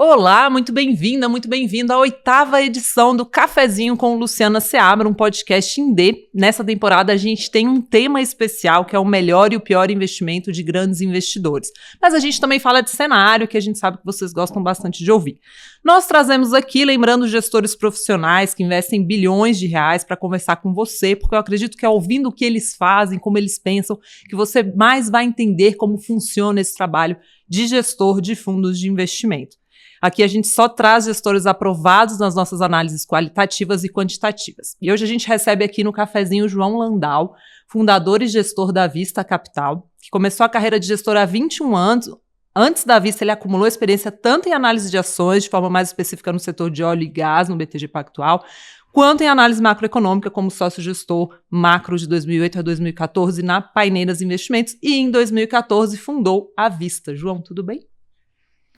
Olá, muito bem-vinda, muito bem-vindo à 8ª edição do Cafezinho com Luciana Seabra, um podcast Indê. Nessa temporada a gente tem um tema especial que é o melhor e o pior investimento de grandes investidores. Mas a gente também fala de cenário, que a gente sabe que vocês gostam bastante de ouvir. Nós trazemos aqui, lembrando, gestores profissionais que investem bilhões de reais para conversar com você, porque eu acredito que é ouvindo o que eles fazem, como eles pensam, que você mais vai entender como funciona esse trabalho de gestor de fundos de investimento. Aqui a gente só traz gestores aprovados nas nossas análises qualitativas e quantitativas. E hoje a gente recebe aqui no cafezinho o João Landau, fundador e gestor da Vista Capital, que começou a carreira de gestor há 21 anos. Antes da Vista, ele acumulou experiência tanto em análise de ações, de forma mais específica no setor de óleo e gás, no BTG Pactual, quanto em análise macroeconômica como sócio-gestor macro de 2008 a 2014 na Paineiras Investimentos e em 2014 fundou a Vista. João, tudo bem?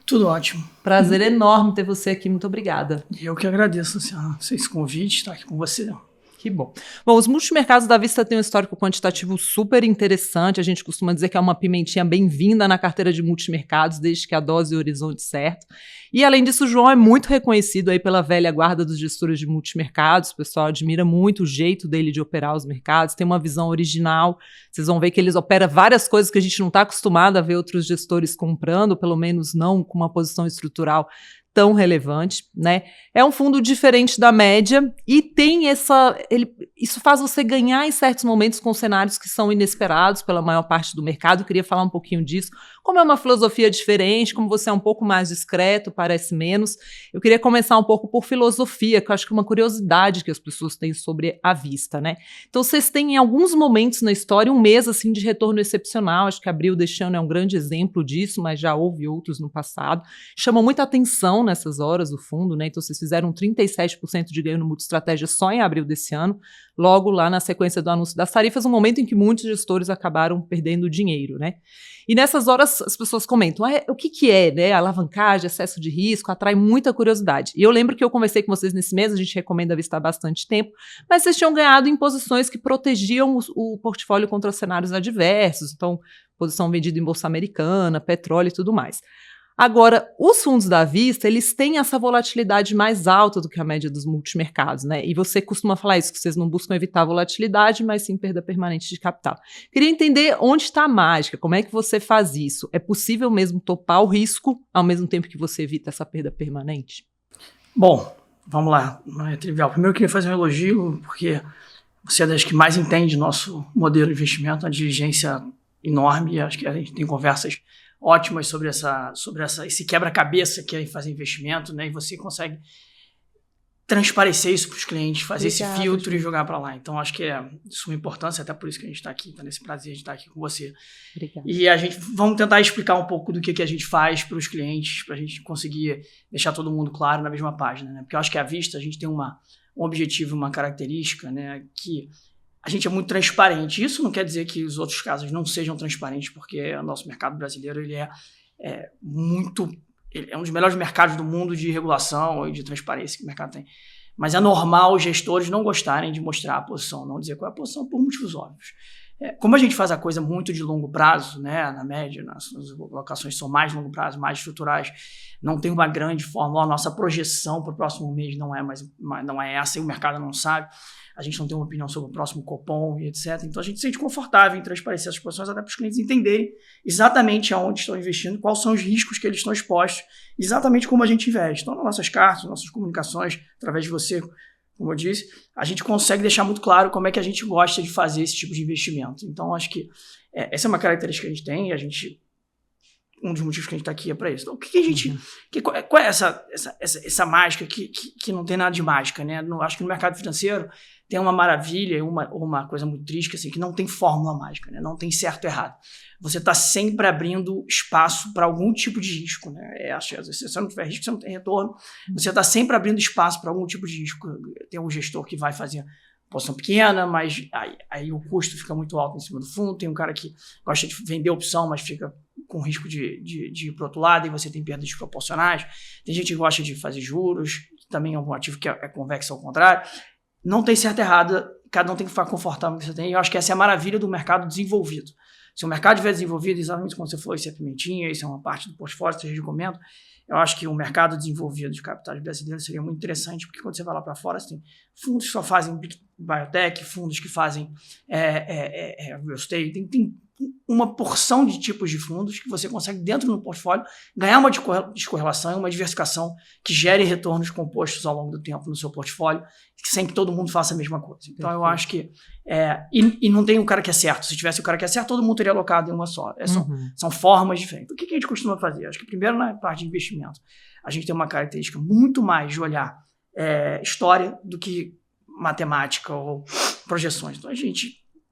Tudo ótimo. Prazer enorme ter você aqui, muito obrigada. Eu que agradeço, Luciana, esse convite, estar aqui com você. Que bom. Bom, os multimercados da Vista têm um histórico quantitativo super interessante. A gente costuma dizer que é uma pimentinha bem-vinda na carteira de multimercados, desde que a dose e o horizonte certo. E, além disso, o João é muito reconhecido aí pela velha guarda dos gestores de multimercados. O pessoal admira muito o jeito dele de operar os mercados, tem uma visão original. Vocês vão ver que eles operam várias coisas que a gente não está acostumado a ver outros gestores comprando, pelo menos não com uma posição estrutural tão relevante, né? É um fundo diferente da média e tem isso faz você ganhar em certos momentos com cenários que são inesperados pela maior parte do mercado. Eu queria falar um pouquinho disso. Como é uma filosofia diferente, como você é um pouco mais discreto, parece menos. Eu queria começar um pouco por filosofia, que eu acho que é uma curiosidade que as pessoas têm sobre a Vista, né? Então, vocês têm em alguns momentos na história um mês assim de retorno excepcional. Acho que abril deste ano é um grande exemplo disso, mas já houve outros no passado. Chama muita atenção nessas horas o fundo, né? Então vocês fizeram 37% de ganho no Multiestratégia só em abril desse ano, logo lá na sequência do anúncio das tarifas, um momento em que muitos gestores acabaram perdendo dinheiro, né? E nessas horas as pessoas comentam, o que é, né? Alavancagem, excesso de risco, atrai muita curiosidade. E eu lembro que eu conversei com vocês nesse mês, a gente recomenda a Vista há bastante tempo, mas vocês tinham ganhado em posições que protegiam o portfólio contra cenários adversos, então posição vendida em bolsa americana, petróleo e tudo mais. Agora, os fundos da Vista, eles têm essa volatilidade mais alta do que a média dos multimercados, né? E você costuma falar isso, que vocês não buscam evitar a volatilidade, mas sim perda permanente de capital. Queria entender onde está a mágica, como é que você faz isso? É possível mesmo topar o risco ao mesmo tempo que você evita essa perda permanente? Bom, vamos lá, não é trivial. Primeiro eu queria fazer um elogio, porque você é das que mais entende nosso modelo de investimento, uma diligência enorme, e acho que a gente tem conversas ótimas sobre esse quebra-cabeça que é fazer investimento, né? E você consegue transparecer isso para os clientes, fazer esse filtro e jogar para lá. Então, acho que é de suma importância, até por isso que a gente está aqui, tá nesse prazer de estar aqui com você. Obrigada. E vamos tentar explicar um pouco do que a gente faz para os clientes, para a gente conseguir deixar todo mundo claro na mesma página, né? Porque eu acho que à Vista a gente tem um objetivo, uma característica, né? Que a gente é muito transparente. Isso não quer dizer que os outros casos não sejam transparentes, porque o nosso mercado brasileiro ele é um dos melhores mercados do mundo de regulação e de transparência que o mercado tem. Mas é normal os gestores não gostarem de mostrar a posição, não dizer qual é a posição, por motivos óbvios. Como a gente faz a coisa muito de longo prazo, né, na média, as alocações são mais de longo prazo, mais estruturais, não tem uma grande fórmula, a nossa projeção para o próximo mês não é essa, e o mercado não sabe. A gente não tem uma opinião sobre o próximo Copom e etc. Então, a gente se sente confortável em transparecer essas posições até para os clientes entenderem exatamente aonde estão investindo, quais são os riscos que eles estão expostos, exatamente como a gente investe. Então, nas nossas cartas, nas nossas comunicações, através de você, como eu disse, a gente consegue deixar muito claro como é que a gente gosta de fazer esse tipo de investimento. Então, acho que essa é uma característica que a gente tem e um dos motivos que a gente está aqui é para isso. Então, o que a gente... Qual é essa mágica que não tem nada de mágica, né? Acho que no mercado financeiro tem uma maravilha, uma coisa muito triste, assim, que não tem fórmula mágica, né? Não tem certo e errado. Você está sempre abrindo espaço para algum tipo de risco, né? Se você não tiver risco, você não tem retorno. Você está sempre abrindo espaço para algum tipo de risco. Tem um gestor que vai fazer posição pequena, mas aí o custo fica muito alto em cima do fundo. Tem um cara que gosta de vender opção, mas fica com risco de ir para o outro lado, e você tem perdas desproporcionais. Tem gente que gosta de fazer juros, que também é um ativo que é convexo ao contrário. Não tem certo e errado, cada um tem que ficar confortável com o que você tem. E eu acho que essa é a maravilha do mercado desenvolvido. Se o mercado estiver desenvolvido, exatamente como você falou, isso é pimentinha, isso é uma parte do portfólio, que eu recomendo. Eu acho que o mercado desenvolvido de capitais brasileiros seria muito interessante, porque quando você vai lá para fora, você tem fundos que só fazem biotech, fundos que fazem real estate, tem uma porção de tipos de fundos que você consegue, dentro do portfólio, ganhar uma descorrelação e uma diversificação que gere retornos compostos ao longo do tempo no seu portfólio, sem que todo mundo faça a mesma coisa. Então, eu acho que... E não tem um cara que é certo. Se tivesse o cara que é certo, todo mundo teria alocado em uma só. São formas diferentes. O que a gente costuma fazer? Acho que primeiro, na parte de investimento, a gente tem uma característica muito mais de olhar história do que matemática ou projeções. Então,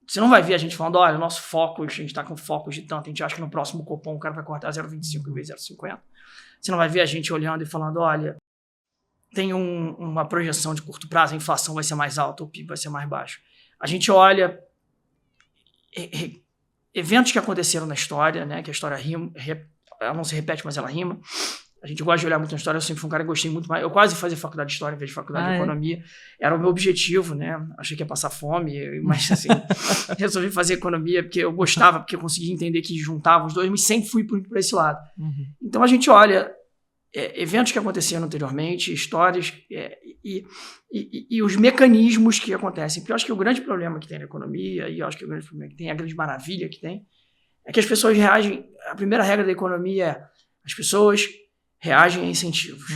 você não vai ver a gente falando, olha, o nosso foco, a gente está com focos de tanto, a gente acha que no próximo cupom o cara vai cortar 0,25 em vez de 0,50. Você não vai ver a gente olhando e falando, olha, tem uma projeção de curto prazo, a inflação vai ser mais alta, o PIB vai ser mais baixo. A gente olha eventos que aconteceram na história, né, que a história rima, ela não se repete, mas ela rima. A gente gosta de olhar muito na história, eu sempre fui um cara que gostei muito mais. Eu quase fazia faculdade de história em vez de faculdade de economia. Era o meu objetivo, né? Achei que ia passar fome, mas assim, resolvi fazer economia porque eu gostava, porque eu conseguia entender que juntava os dois, mas sempre fui por esse lado. Então a gente olha eventos que aconteceram anteriormente, histórias e os mecanismos que acontecem. Porque eu acho que o grande problema que tem na economia, e eu acho que o grande problema que tem, a grande maravilha que tem, é que as pessoas reagem. A primeira regra da economia é as pessoas reagem a incentivos.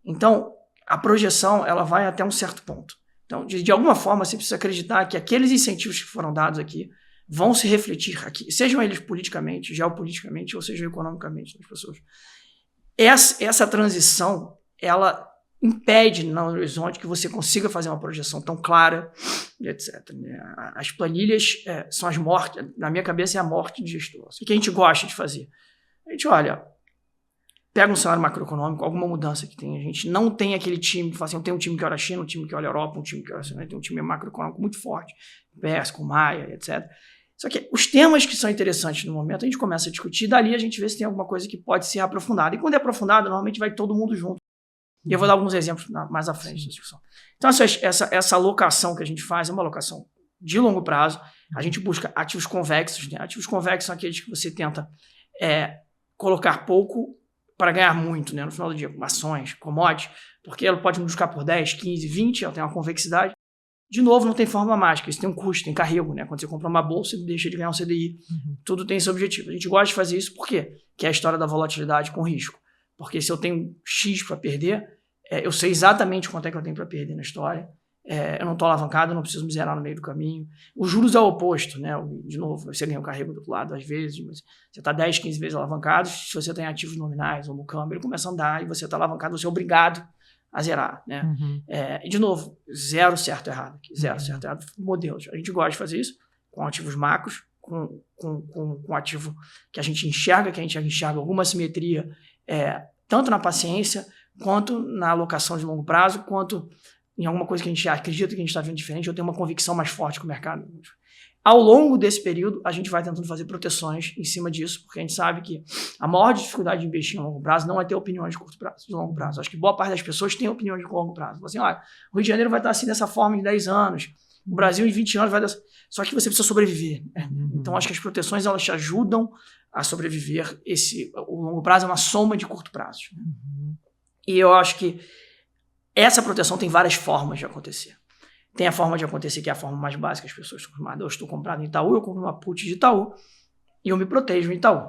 Então, a projeção ela vai até um certo ponto. Então, de alguma forma, você precisa acreditar que aqueles incentivos que foram dados aqui vão se refletir aqui, sejam eles politicamente, geopoliticamente, ou seja, economicamente nas pessoas. Essa transição, ela impede no horizonte que você consiga fazer uma projeção tão clara, etc. As planilhas são as mortes, na minha cabeça é a morte de gestor. O que a gente gosta de fazer? A gente olha, pega um cenário macroeconômico, alguma mudança que tem. A gente não tem aquele time que fala assim, eu tenho um time que olha a China, um time que olha a Europa, um time que olha a China, tem um time macroeconômico muito forte, PES, com Maia, etc. Só que os temas que são interessantes no momento, a gente começa a discutir, dali a gente vê se tem alguma coisa que pode ser aprofundada. E quando é aprofundada, normalmente vai todo mundo junto. E eu vou dar alguns exemplos mais à frente da discussão. Então, essa alocação que a gente faz é uma alocação de longo prazo. A gente busca ativos convexos. Né? Ativos convexos são aqueles que você tenta colocar pouco para ganhar muito, né? No final do dia, ações, commodities, porque ela pode buscar por 10, 15, 20, ela tem uma convexidade. De novo, não tem fórmula mágica, isso tem um custo, tem carrego, né? Quando você compra uma bolsa, você deixa de ganhar um CDI. Tudo tem esse objetivo. A gente gosta de fazer isso por quê? Que é a história da volatilidade com risco. Porque se eu tenho X para perder, eu sei exatamente quanto é que eu tenho para perder na história. Eu não estou alavancado, eu não preciso me zerar no meio do caminho. Os juros é o oposto, né? De novo, você ganha um carrego do outro lado às vezes, mas você está 10, 15 vezes alavancado. Se você tem ativos nominais ou no câmbio, ele começa a andar e você está alavancado, você é obrigado a zerar, né? E de novo, zero certo e errado aqui, zero certo e errado, modelos. A gente gosta de fazer isso com ativos macros, com ativo que a gente enxerga alguma simetria, tanto na paciência, quanto na alocação de longo prazo, quanto em alguma coisa que a gente acredita que a gente está vendo diferente, ou tem uma convicção mais forte com o mercado. Ao longo desse período, a gente vai tentando fazer proteções em cima disso, porque a gente sabe que a maior dificuldade de investir em longo prazo não é ter opiniões de curto prazo, de longo prazo. Acho que boa parte das pessoas tem opiniões de longo prazo. Assim, olha, o Rio de Janeiro vai estar assim dessa forma em 10 anos, o Brasil em 20 anos vai dar... Só que você precisa sobreviver. Né? Então, acho que as proteções elas te ajudam a sobreviver. O longo prazo é uma soma de curto prazo. Né? E eu acho que essa proteção tem várias formas de acontecer. Tem a forma de acontecer, que é a forma mais básica, as pessoas estão acostumadas. Eu estou comprado em Itaú, eu compro uma put de Itaú e eu me protejo em Itaú.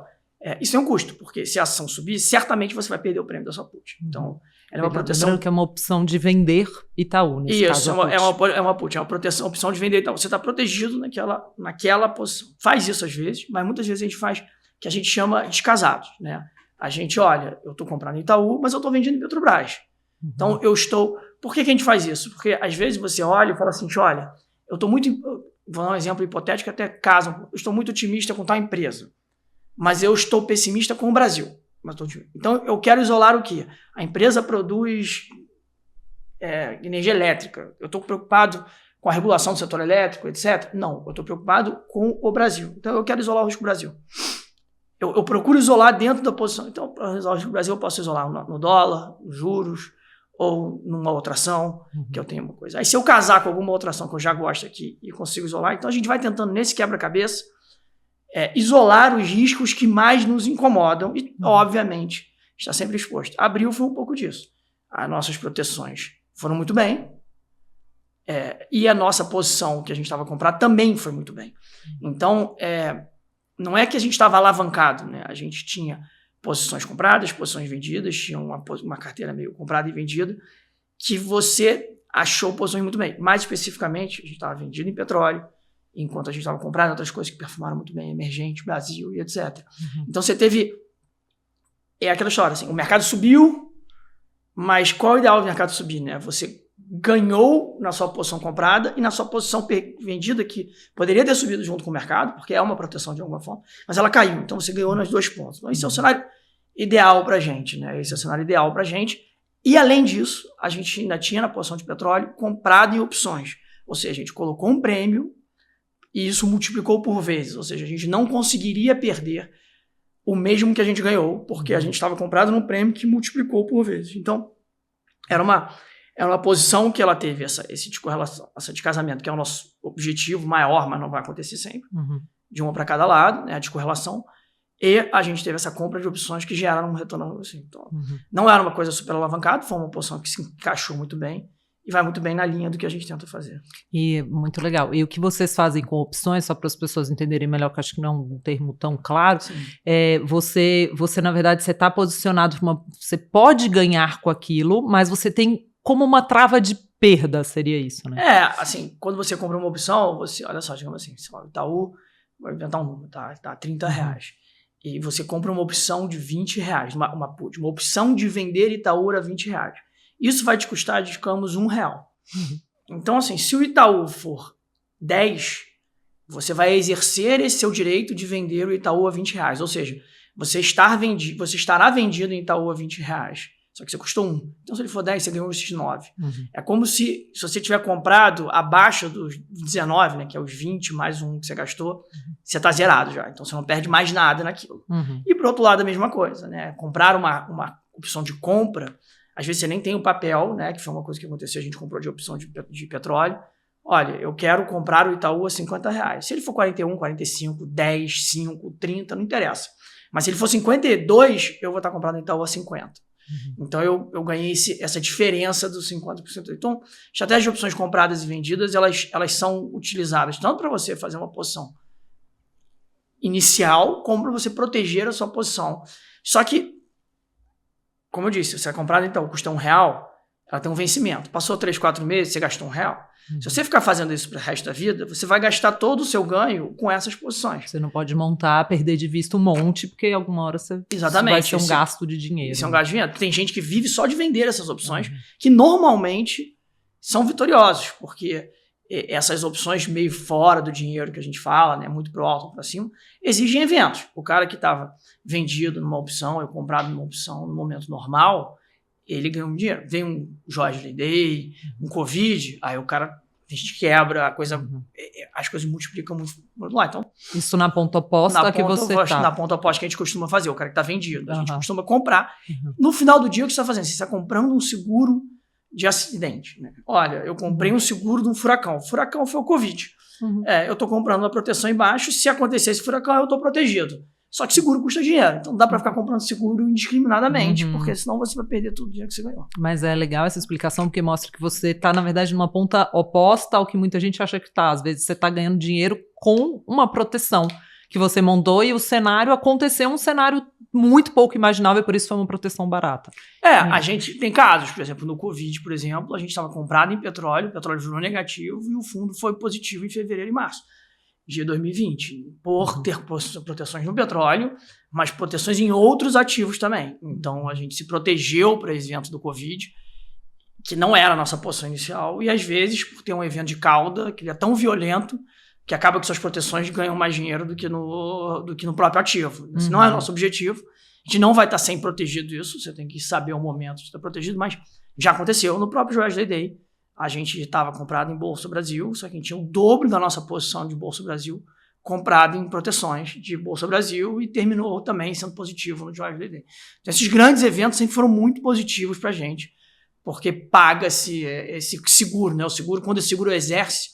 Isso é um custo, porque se a ação subir, certamente você vai perder o prêmio da sua put. Então, ela é uma proteção... Lembrando que é uma opção de vender Itaú, nesse caso. Isso, é uma put, é uma opção de vender Itaú. Você está protegido naquela posição. Faz isso às vezes, mas muitas vezes a gente faz o que a gente chama descasados. Né? A gente, olha, eu estou comprando em Itaú, mas eu estou vendendo em Petrobras. Então, eu estou... Por que a gente faz isso? Porque, às vezes, você olha e fala assim, olha, eu estou muito... Vou dar um exemplo hipotético, até caso. Eu estou muito otimista com tal empresa, mas eu estou pessimista com o Brasil. Então, eu quero isolar o quê? A empresa produz energia elétrica. Eu estou preocupado com a regulação do setor elétrico, etc. Não, eu estou preocupado com o Brasil. Então, eu quero isolar o risco do Brasil. Eu procuro isolar dentro da posição. Então, para isolar o risco do Brasil, eu posso isolar no dólar, nos juros, ou numa outra ação, que eu tenho uma coisa. Aí se eu casar com alguma outra ação que eu já gosto aqui e consigo isolar, então a gente vai tentando nesse quebra-cabeça isolar os riscos que mais nos incomodam e, obviamente, está sempre exposto. Abril foi um pouco disso. As nossas proteções foram muito bem, e a nossa posição que a gente estava comprado também foi muito bem. Então, não é que a gente estava alavancado, né? A gente tinha posições compradas, posições vendidas, tinha uma carteira meio comprada e vendida, que você achou posições muito bem. Mais especificamente, a gente estava vendido em petróleo, enquanto a gente estava comprando outras coisas que performaram muito bem, emergente, Brasil e etc. Então você teve... É aquela história, assim, o mercado subiu, mas qual é o ideal do mercado subir, né? Você ganhou na sua posição comprada e na sua posição vendida, que poderia ter subido junto com o mercado, porque é uma proteção de alguma forma, mas ela caiu, então você ganhou nas 2 pontos. Então esse é o cenário ideal pra gente, né? Esse é o cenário ideal pra gente. E além disso, a gente ainda tinha na posição de petróleo comprado em opções. Ou seja, a gente colocou um prêmio e isso multiplicou por vezes. Ou seja, a gente não conseguiria perder o mesmo que a gente ganhou, porque a gente estava comprado num prêmio que multiplicou por vezes. Então, era uma posição que ela teve esse de correlação, essa de casamento, que é o nosso objetivo maior, mas não vai acontecer sempre, de uma para cada lado, né, a de correlação. E a gente teve essa compra de opções que geraram um retorno assim. Então, não era uma coisa super alavancada, foi uma posição que se encaixou muito bem e vai muito bem na linha do que a gente tenta fazer. E muito legal. E o que vocês fazem com opções, só para as pessoas entenderem melhor, que acho que não é um termo tão claro, você na verdade, você está posicionado você pode ganhar com aquilo, mas você tem como uma trava de perda, seria isso, né? Assim, quando você compra uma opção, olha só, digamos assim, o Itaú, vou inventar um número, tá R$30. E você compra uma opção de R$20, uma opção de vender Itaú a R$20. Isso vai te custar, digamos, R$1. Então, assim, se o Itaú for 10, você vai exercer esse seu direito de vender o Itaú a R$20. Ou seja, você estará vendido em Itaú a R$20. Só que você custou 1. Então, se ele for 10, você ganhou esses 9. É como se você tiver comprado abaixo dos 19, né, que é os 20 mais 1 que você gastou, você está zerado já. Então, você não perde mais nada naquilo. E, por outro lado, a mesma coisa, né? Comprar uma opção de compra, às vezes você nem tem o papel, né, que foi uma coisa que aconteceu, a gente comprou de opção de petróleo. Olha, eu quero comprar o Itaú a R$50. Se ele for 41, 45, 10, 5, 30, não interessa. Mas se ele for 52, eu vou estar comprando o Itaú a 50. Então, eu ganhei essa diferença dos 50%. Então, estratégias de opções compradas e vendidas, elas são utilizadas tanto para você fazer uma posição inicial, como para você proteger a sua posição. Só que, como eu disse, você é comprado, então, custa R$1, ela tem um vencimento. Passou 3, 4 meses, você gastou R$1. Se você ficar fazendo isso para o resto da vida, você vai gastar todo o seu ganho com essas posições. Você não pode montar, perder de vista um monte, porque alguma hora vai ser um gasto de dinheiro. Isso é um gasto de dinheiro. Tem gente que vive só de vender essas opções, que normalmente são vitoriosos, porque essas opções meio fora do dinheiro que a gente fala, né, muito pro alto, para cima, exigem eventos. O cara que estava vendido numa opção, eu comprado numa opção no momento normal, ele ganha um dinheiro. Vem um Joesley Day, um Covid, aí o cara, a gente quebra, as coisas multiplicam muito lá. Então, isso na ponta oposta na ponta oposta que a gente costuma fazer, o cara que está vendido. A gente costuma comprar. No final do dia, o que você está fazendo? Você está comprando um seguro de acidente. Né? Olha, eu comprei um seguro de um furacão. O furacão foi o Covid. Eu estou comprando uma proteção embaixo. Se acontecer esse furacão, eu estou protegido. Só que seguro custa dinheiro, então não dá para ficar comprando seguro indiscriminadamente, porque senão você vai perder todo o dinheiro que você ganhou. Mas é legal essa explicação, porque mostra que você está, na verdade, numa ponta oposta ao que muita gente acha que está. Às vezes você está ganhando dinheiro com uma proteção que você montou e o cenário aconteceu um cenário muito pouco imaginável e por isso foi uma proteção barata. A gente tem casos, por exemplo, no Covid, por exemplo, a gente estava comprado em petróleo, o petróleo virou negativo e o fundo foi positivo em fevereiro e março de 2020, por ter proteções no petróleo, mas proteções em outros ativos também. Então, a gente se protegeu para esse evento do Covid, que não era a nossa posição inicial, e às vezes, por ter um evento de cauda, que ele é tão violento, que acaba que suas proteções ganham mais dinheiro do que no próprio ativo. Esse não é o nosso objetivo. A gente não vai estar sempre protegido disso, você tem que saber o momento de estar protegido, mas já aconteceu no próprio Joesley Day. A gente estava comprado em Bolsa Brasil, só que a gente tinha o dobro da nossa posição de Bolsa Brasil comprado em proteções de Bolsa Brasil e terminou também sendo positivo no Joesley Day. Então, esses grandes eventos sempre foram muito positivos para a gente, porque paga-se esse seguro, né? O seguro, quando esse seguro exerce,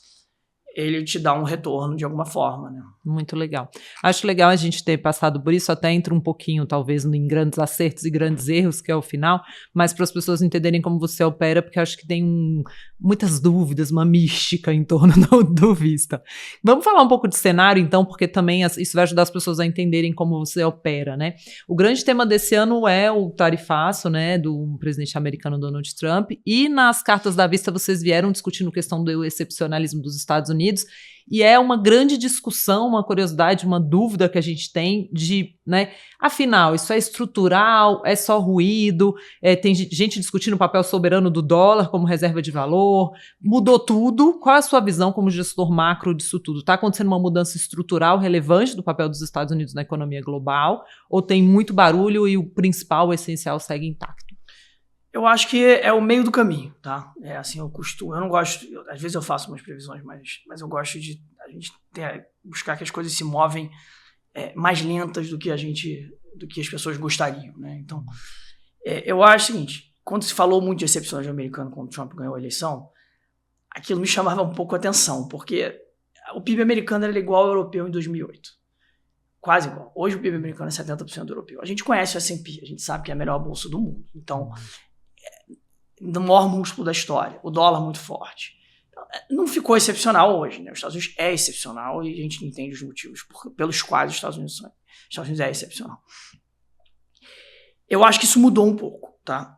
ele te dá um retorno de alguma forma, né? Muito legal. Acho legal a gente ter passado por isso, até entra um pouquinho, talvez, em grandes acertos e grandes erros, que é o final, mas para as pessoas entenderem como você opera, porque eu acho que tem muitas dúvidas, uma mística em torno do Vista. Vamos falar um pouco de cenário, então, porque também isso vai ajudar as pessoas a entenderem como você opera, né? O grande tema desse ano é o tarifaço, né, do presidente americano Donald Trump, e nas cartas da Vista vocês vieram discutindo a questão do excepcionalismo dos Estados Unidos, e é uma grande discussão, uma curiosidade, uma dúvida que a gente tem de, né, afinal, isso é estrutural, é só ruído, tem gente discutindo o papel soberano do dólar como reserva de valor, mudou tudo, qual é a sua visão como gestor macro disso tudo? Está acontecendo uma mudança estrutural relevante do papel dos Estados Unidos na economia global, ou tem muito barulho e o principal, o essencial, segue intacto? Eu acho que é o meio do caminho, tá? Assim, eu não gosto, às vezes eu faço umas previsões, mas eu gosto de a gente buscar que as coisas se movem mais lentas do que as pessoas gostariam, né? Então, eu acho o seguinte, quando se falou muito de excepcionalismo americano quando Trump ganhou a eleição, aquilo me chamava um pouco a atenção, porque o PIB americano era igual ao europeu em 2008. Quase igual. Hoje o PIB americano é 70% do europeu. A gente conhece o S&P, a gente sabe que é a melhor bolsa do mundo. Então, no maior múltiplo da história, o dólar muito forte. Não ficou excepcional hoje, né? Os Estados Unidos é excepcional e a gente entende os motivos pelos quais os Estados Unidos é excepcional. Eu acho que isso mudou um pouco, tá?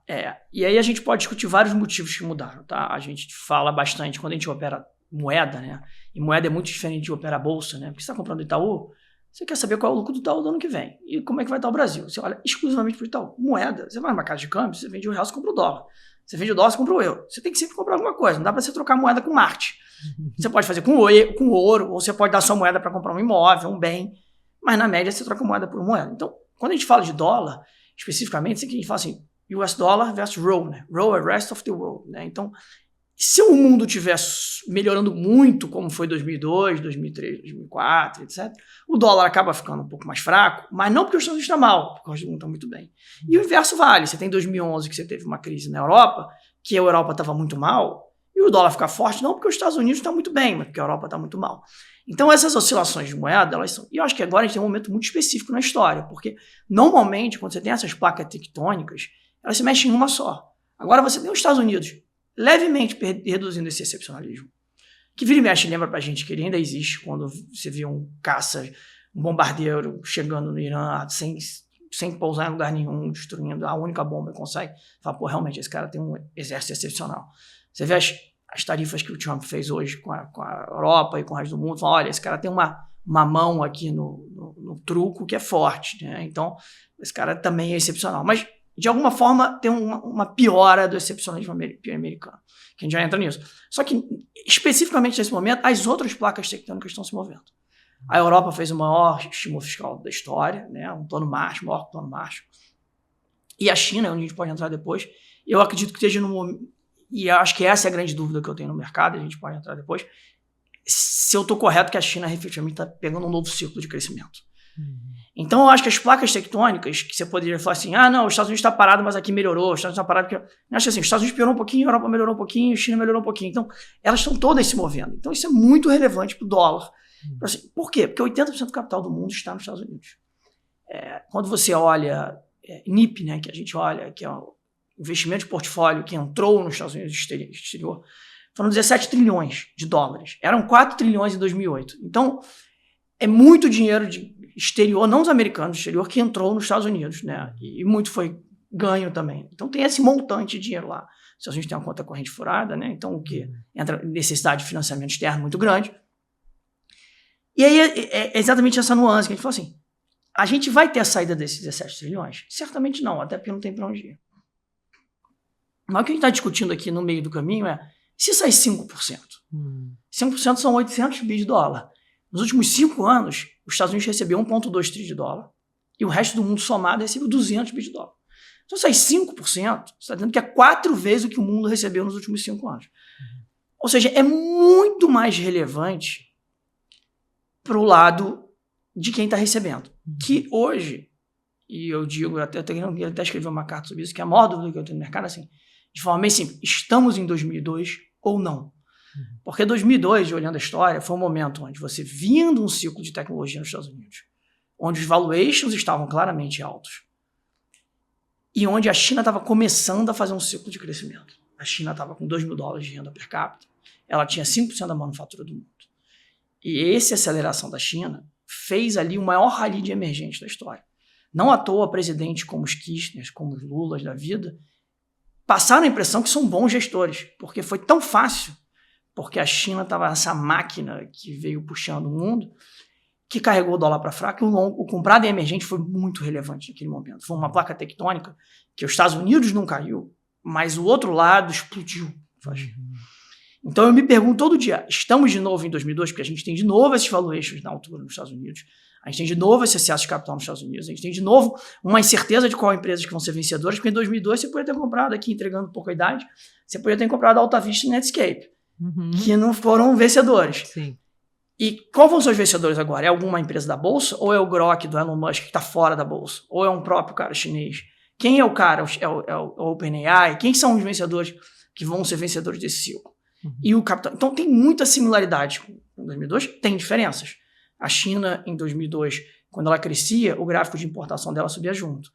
E aí a gente pode discutir vários motivos que mudaram, tá? A gente fala bastante quando a gente opera moeda, né? E moeda é muito diferente de operar bolsa, né? Porque você está comprando Itaú, você quer saber qual é o lucro do Itaú do ano que vem e como é que vai estar o Brasil. Você olha exclusivamente para o Itaú. Moeda, você vai numa casa de câmbio, você vende o real, você compra o dólar. Você vende o dólar, você compra o euro. Você tem que sempre comprar alguma coisa. Não dá para você trocar moeda com Marte. Você pode fazer com ouro, ou você pode dar sua moeda para comprar um imóvel, um bem. Mas na média você troca moeda por moeda. Então, quando a gente fala de dólar, especificamente, a gente fala assim, US dollar versus ROW, né? ROW é rest of the world, né? Então, se o mundo estiver melhorando muito, como foi 2002, 2003, 2004, etc., o dólar acaba ficando um pouco mais fraco, mas não porque os Estados Unidos estão mal, porque os Estados Unidos estão muito bem. E o inverso vale. Você tem 2011 que você teve uma crise na Europa, que a Europa estava muito mal, e o dólar fica forte, não porque os Estados Unidos estão muito bem, mas porque a Europa está muito mal. Então essas oscilações de moeda, elas são... E eu acho que agora a gente tem um momento muito específico na história, porque normalmente, quando você tem essas placas tectônicas, elas se mexem em uma só. Agora você tem os Estados Unidos levemente reduzindo esse excepcionalismo. Que vira e mexe lembra pra gente que ele ainda existe quando você vê um caça, um bombardeiro chegando no Irã sem pousar em lugar nenhum, destruindo a única bomba que consegue. Fala, pô, realmente, esse cara tem um exército excepcional. Você vê as tarifas que o Trump fez hoje com a Europa e com o resto do mundo, fala, olha, esse cara tem uma mão aqui no truco que é forte, né? Então, esse cara também é excepcional. Mas de alguma forma, tem uma piora do excepcionalismo americano, que a gente já entra nisso. Só que, especificamente nesse momento, as outras placas tectônicas estão se movendo. A Europa fez o maior estímulo fiscal da história, né? Um plano Marshall, maior plano Marshall. E a China, onde a gente pode entrar depois, eu acredito que esteja no momento, e eu acho que essa é a grande dúvida que eu tenho no mercado, a gente pode entrar depois, se eu estou correto que a China efetivamente está pegando um novo ciclo de crescimento. Então, eu acho que as placas tectônicas, que você poderia falar assim, não, os Estados Unidos está parado, mas aqui melhorou, os Estados Unidos está parado, porque... Eu acho assim, os Estados Unidos piorou um pouquinho, a Europa melhorou um pouquinho, a China melhorou um pouquinho. Então, elas estão todas se movendo. Então, isso é muito relevante para o dólar. Assim, por quê? Porque 80% do capital do mundo está nos Estados Unidos. Quando você olha NIP, né, que a gente olha, que é o investimento de portfólio que entrou nos Estados Unidos exterior, foram 17 trilhões de dólares. Eram 4 trilhões em 2008. Então, é muito dinheiro de exterior, não dos americanos, exterior, que entrou nos Estados Unidos, né? E muito foi ganho também. Então tem esse montante de dinheiro lá. Se a gente tem uma conta corrente furada, né? Então o que? Entra necessidade de financiamento externo muito grande. E aí é exatamente essa nuance que a gente fala assim, a gente vai ter a saída desses 17 trilhões? Certamente não, até porque não tem para onde ir. Mas o que a gente está discutindo aqui no meio do caminho é, se sair 5%? 5% são 800 bi de dólar. Nos últimos 5 anos, os Estados Unidos recebeu 1,2 trilhão de dólar e o resto do mundo somado recebeu 200 bi de dólar. Então, sai 5%, você está dizendo que é 4 vezes o que o mundo recebeu nos últimos 5 anos. Ou seja, é muito mais relevante para o lado de quem está recebendo. Que hoje, e eu digo, eu até escrevi uma carta sobre isso, que é a maior dúvida que eu tenho no mercado, assim, de forma bem simples, estamos em 2002 ou não? Porque 2002, olhando a história, foi um momento onde você vindo um ciclo de tecnologia nos Estados Unidos, onde os valuations estavam claramente altos e onde a China estava começando a fazer um ciclo de crescimento. A China estava com $2.000 de renda per capita, ela tinha 5% da manufatura do mundo. E essa aceleração da China fez ali o maior rally de emergente da história. Não à toa, presidentes como os Kirchner, como os Lulas da vida, passaram a impressão que são bons gestores, porque foi tão fácil, porque a China estava essa máquina que veio puxando o mundo, que carregou o dólar para fraco, e o comprado em emergente foi muito relevante naquele momento. Foi uma placa tectônica que os Estados Unidos não caiu, mas o outro lado explodiu. Então eu me pergunto todo dia, estamos de novo em 2002, porque a gente tem de novo esses valuations na altura nos Estados Unidos, a gente tem de novo esse excesso de capital nos Estados Unidos, a gente tem de novo uma incerteza de qual empresas que vão ser vencedoras, porque em 2002 você podia ter comprado aqui, entregando um pouco a idade, você podia ter comprado Alta Vista e Netscape, que não foram vencedores. Sim. E qual vão ser os vencedores agora? É alguma empresa da Bolsa? Ou é o Grok do Elon Musk que está fora da Bolsa? Ou é um próprio cara chinês? Quem é o cara? É o OpenAI? Quem são os vencedores que vão ser vencedores desse ciclo? E o capital. Então tem muita similaridade com 2002, tem diferenças. A China, em 2002, quando ela crescia, o gráfico de importação dela subia junto.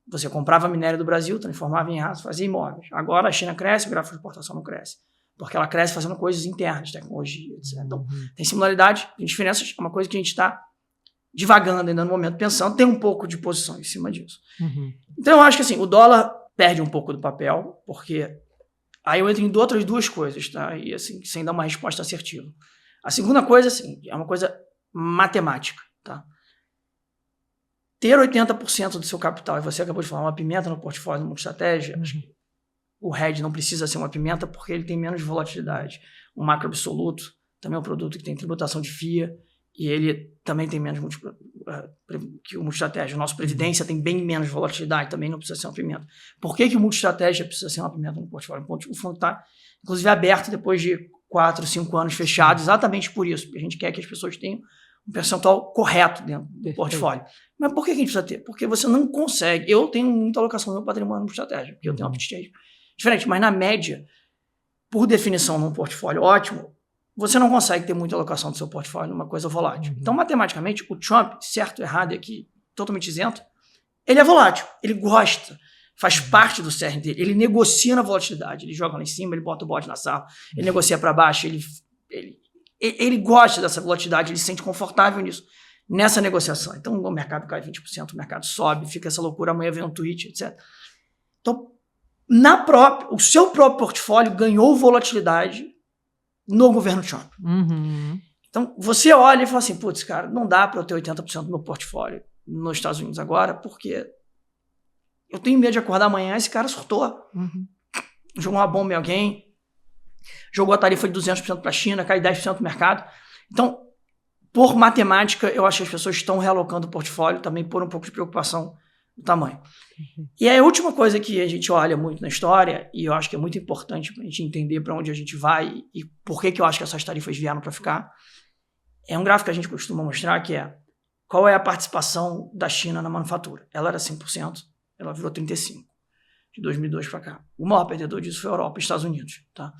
Você comprava minério do Brasil, transformava em aço, fazia imóveis. Agora a China cresce, o gráfico de importação não cresce. Porque ela cresce fazendo coisas internas, tecnologia, etc. Então, tem similaridade, tem diferenças, é uma coisa que a gente está divagando ainda no momento, pensando, tem um pouco de posição em cima disso. Então, eu acho que assim, o dólar perde um pouco do papel, porque aí eu entro em outras duas coisas, tá? E assim, sem dar uma resposta assertiva. A segunda coisa, assim, é uma coisa matemática, tá? Ter 80% do seu capital, e você acabou de falar, uma pimenta no portfólio, numa estratégia, acho que o hedge não precisa ser uma pimenta porque ele tem menos volatilidade. O macro absoluto também é um produto que tem tributação de FIA e ele também tem menos que o multiestratégia. O nosso Previdência tem bem menos volatilidade, também não precisa ser uma pimenta. Por que o multiestratégia precisa ser uma pimenta no portfólio? O fundo está, inclusive, aberto depois de 4, 5 anos fechados, exatamente por isso, porque a gente quer que as pessoas tenham um percentual correto dentro do portfólio. Mas por que a gente precisa ter? Porque você não consegue. Eu tenho muita alocação do meu patrimônio no estratégia, porque eu tenho um apetite diferente, mas na média, por definição num portfólio ótimo, você não consegue ter muita alocação do seu portfólio numa coisa volátil. Então, matematicamente, o Trump, certo ou errado, aqui, totalmente isento, ele é volátil, ele gosta, faz parte do cerne dele, ele negocia na volatilidade, ele joga lá em cima, ele bota o bode na sala, ele negocia para baixo, ele gosta dessa volatilidade, ele se sente confortável nisso, nessa negociação. Então, o mercado cai 20%, o mercado sobe, fica essa loucura, amanhã vem um tweet, etc. Então, o seu próprio portfólio ganhou volatilidade no governo Trump. Então, você olha e fala assim, putz, cara, não dá para eu ter 80% do meu portfólio nos Estados Unidos agora, porque eu tenho medo de acordar amanhã, esse cara surtou. Jogou uma bomba em alguém, jogou a tarifa de 200% para a China, cai 10% do mercado. Então, por matemática, eu acho que as pessoas estão realocando o portfólio também por um pouco de preocupação do tamanho. E aí a última coisa que a gente olha muito na história, e eu acho que é muito importante para a gente entender para onde a gente vai e por que eu acho que essas tarifas vieram para ficar, é um gráfico que a gente costuma mostrar, que é qual é a participação da China na manufatura. Ela era 100%, ela virou 35%, de 2002 para cá. O maior perdedor disso foi a Europa e os Estados Unidos. Tá?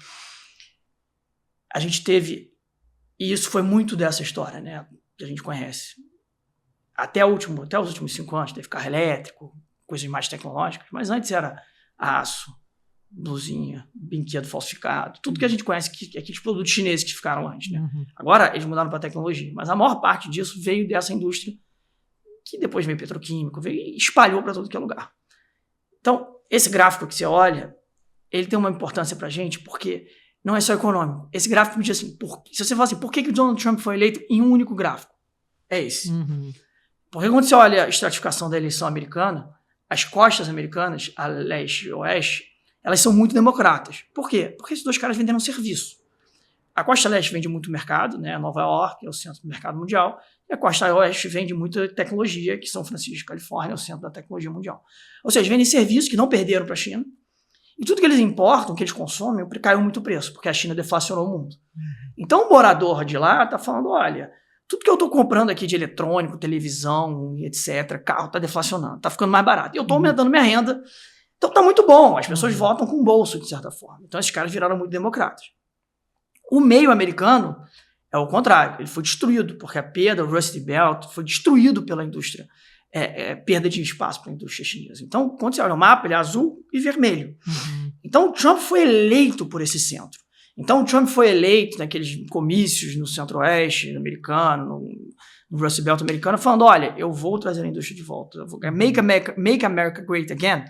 A gente teve, e isso foi muito dessa história, né, que a gente conhece. Até os últimos 5 anos teve carro elétrico, coisas mais tecnológicas, mas antes era aço, blusinha, brinquedo falsificado, tudo que a gente conhece, aqueles produtos chineses que ficaram antes. Né? Agora eles mudaram para tecnologia, mas a maior parte disso veio dessa indústria, que depois veio petroquímico, veio e espalhou para todo que é lugar. Então, esse gráfico que você olha, ele tem uma importância para a gente, porque não é só econômico. Esse gráfico me diz assim, se você fala assim, por que o Donald Trump foi eleito em um único gráfico? É esse. Porque quando você olha a estratificação da eleição americana, as costas americanas, a leste e a oeste, elas são muito democratas. Por quê? Porque esses dois caras venderam serviço. A costa leste vende muito mercado, né? Nova York é o centro do mercado mundial, e a costa oeste vende muita tecnologia, que São Francisco, Califórnia, é o centro da tecnologia mundial. Ou seja, vendem serviços que não perderam para a China, e tudo que eles importam, que eles consomem, caiu muito o preço, porque a China deflacionou o mundo. Então o morador de lá está falando, olha, tudo que eu estou comprando aqui de eletrônico, televisão, etc., carro, está deflacionando, está ficando mais barato. E eu estou aumentando minha renda. Então está muito bom. As pessoas votam com o bolso, de certa forma. Então esses caras viraram muito democratas. O meio americano é o contrário, ele foi destruído, porque a perda, o Rust Belt, foi destruído pela indústria, perda de espaço para a indústria chinesa. Então, quando você olha o mapa, ele é azul e vermelho. Então, o Trump foi eleito por esse centro. Então, o Trump foi eleito naqueles comícios no centro-oeste americano, no Rust Belt americano, falando, olha, eu vou trazer a indústria de volta. Eu vou Make America Great Again.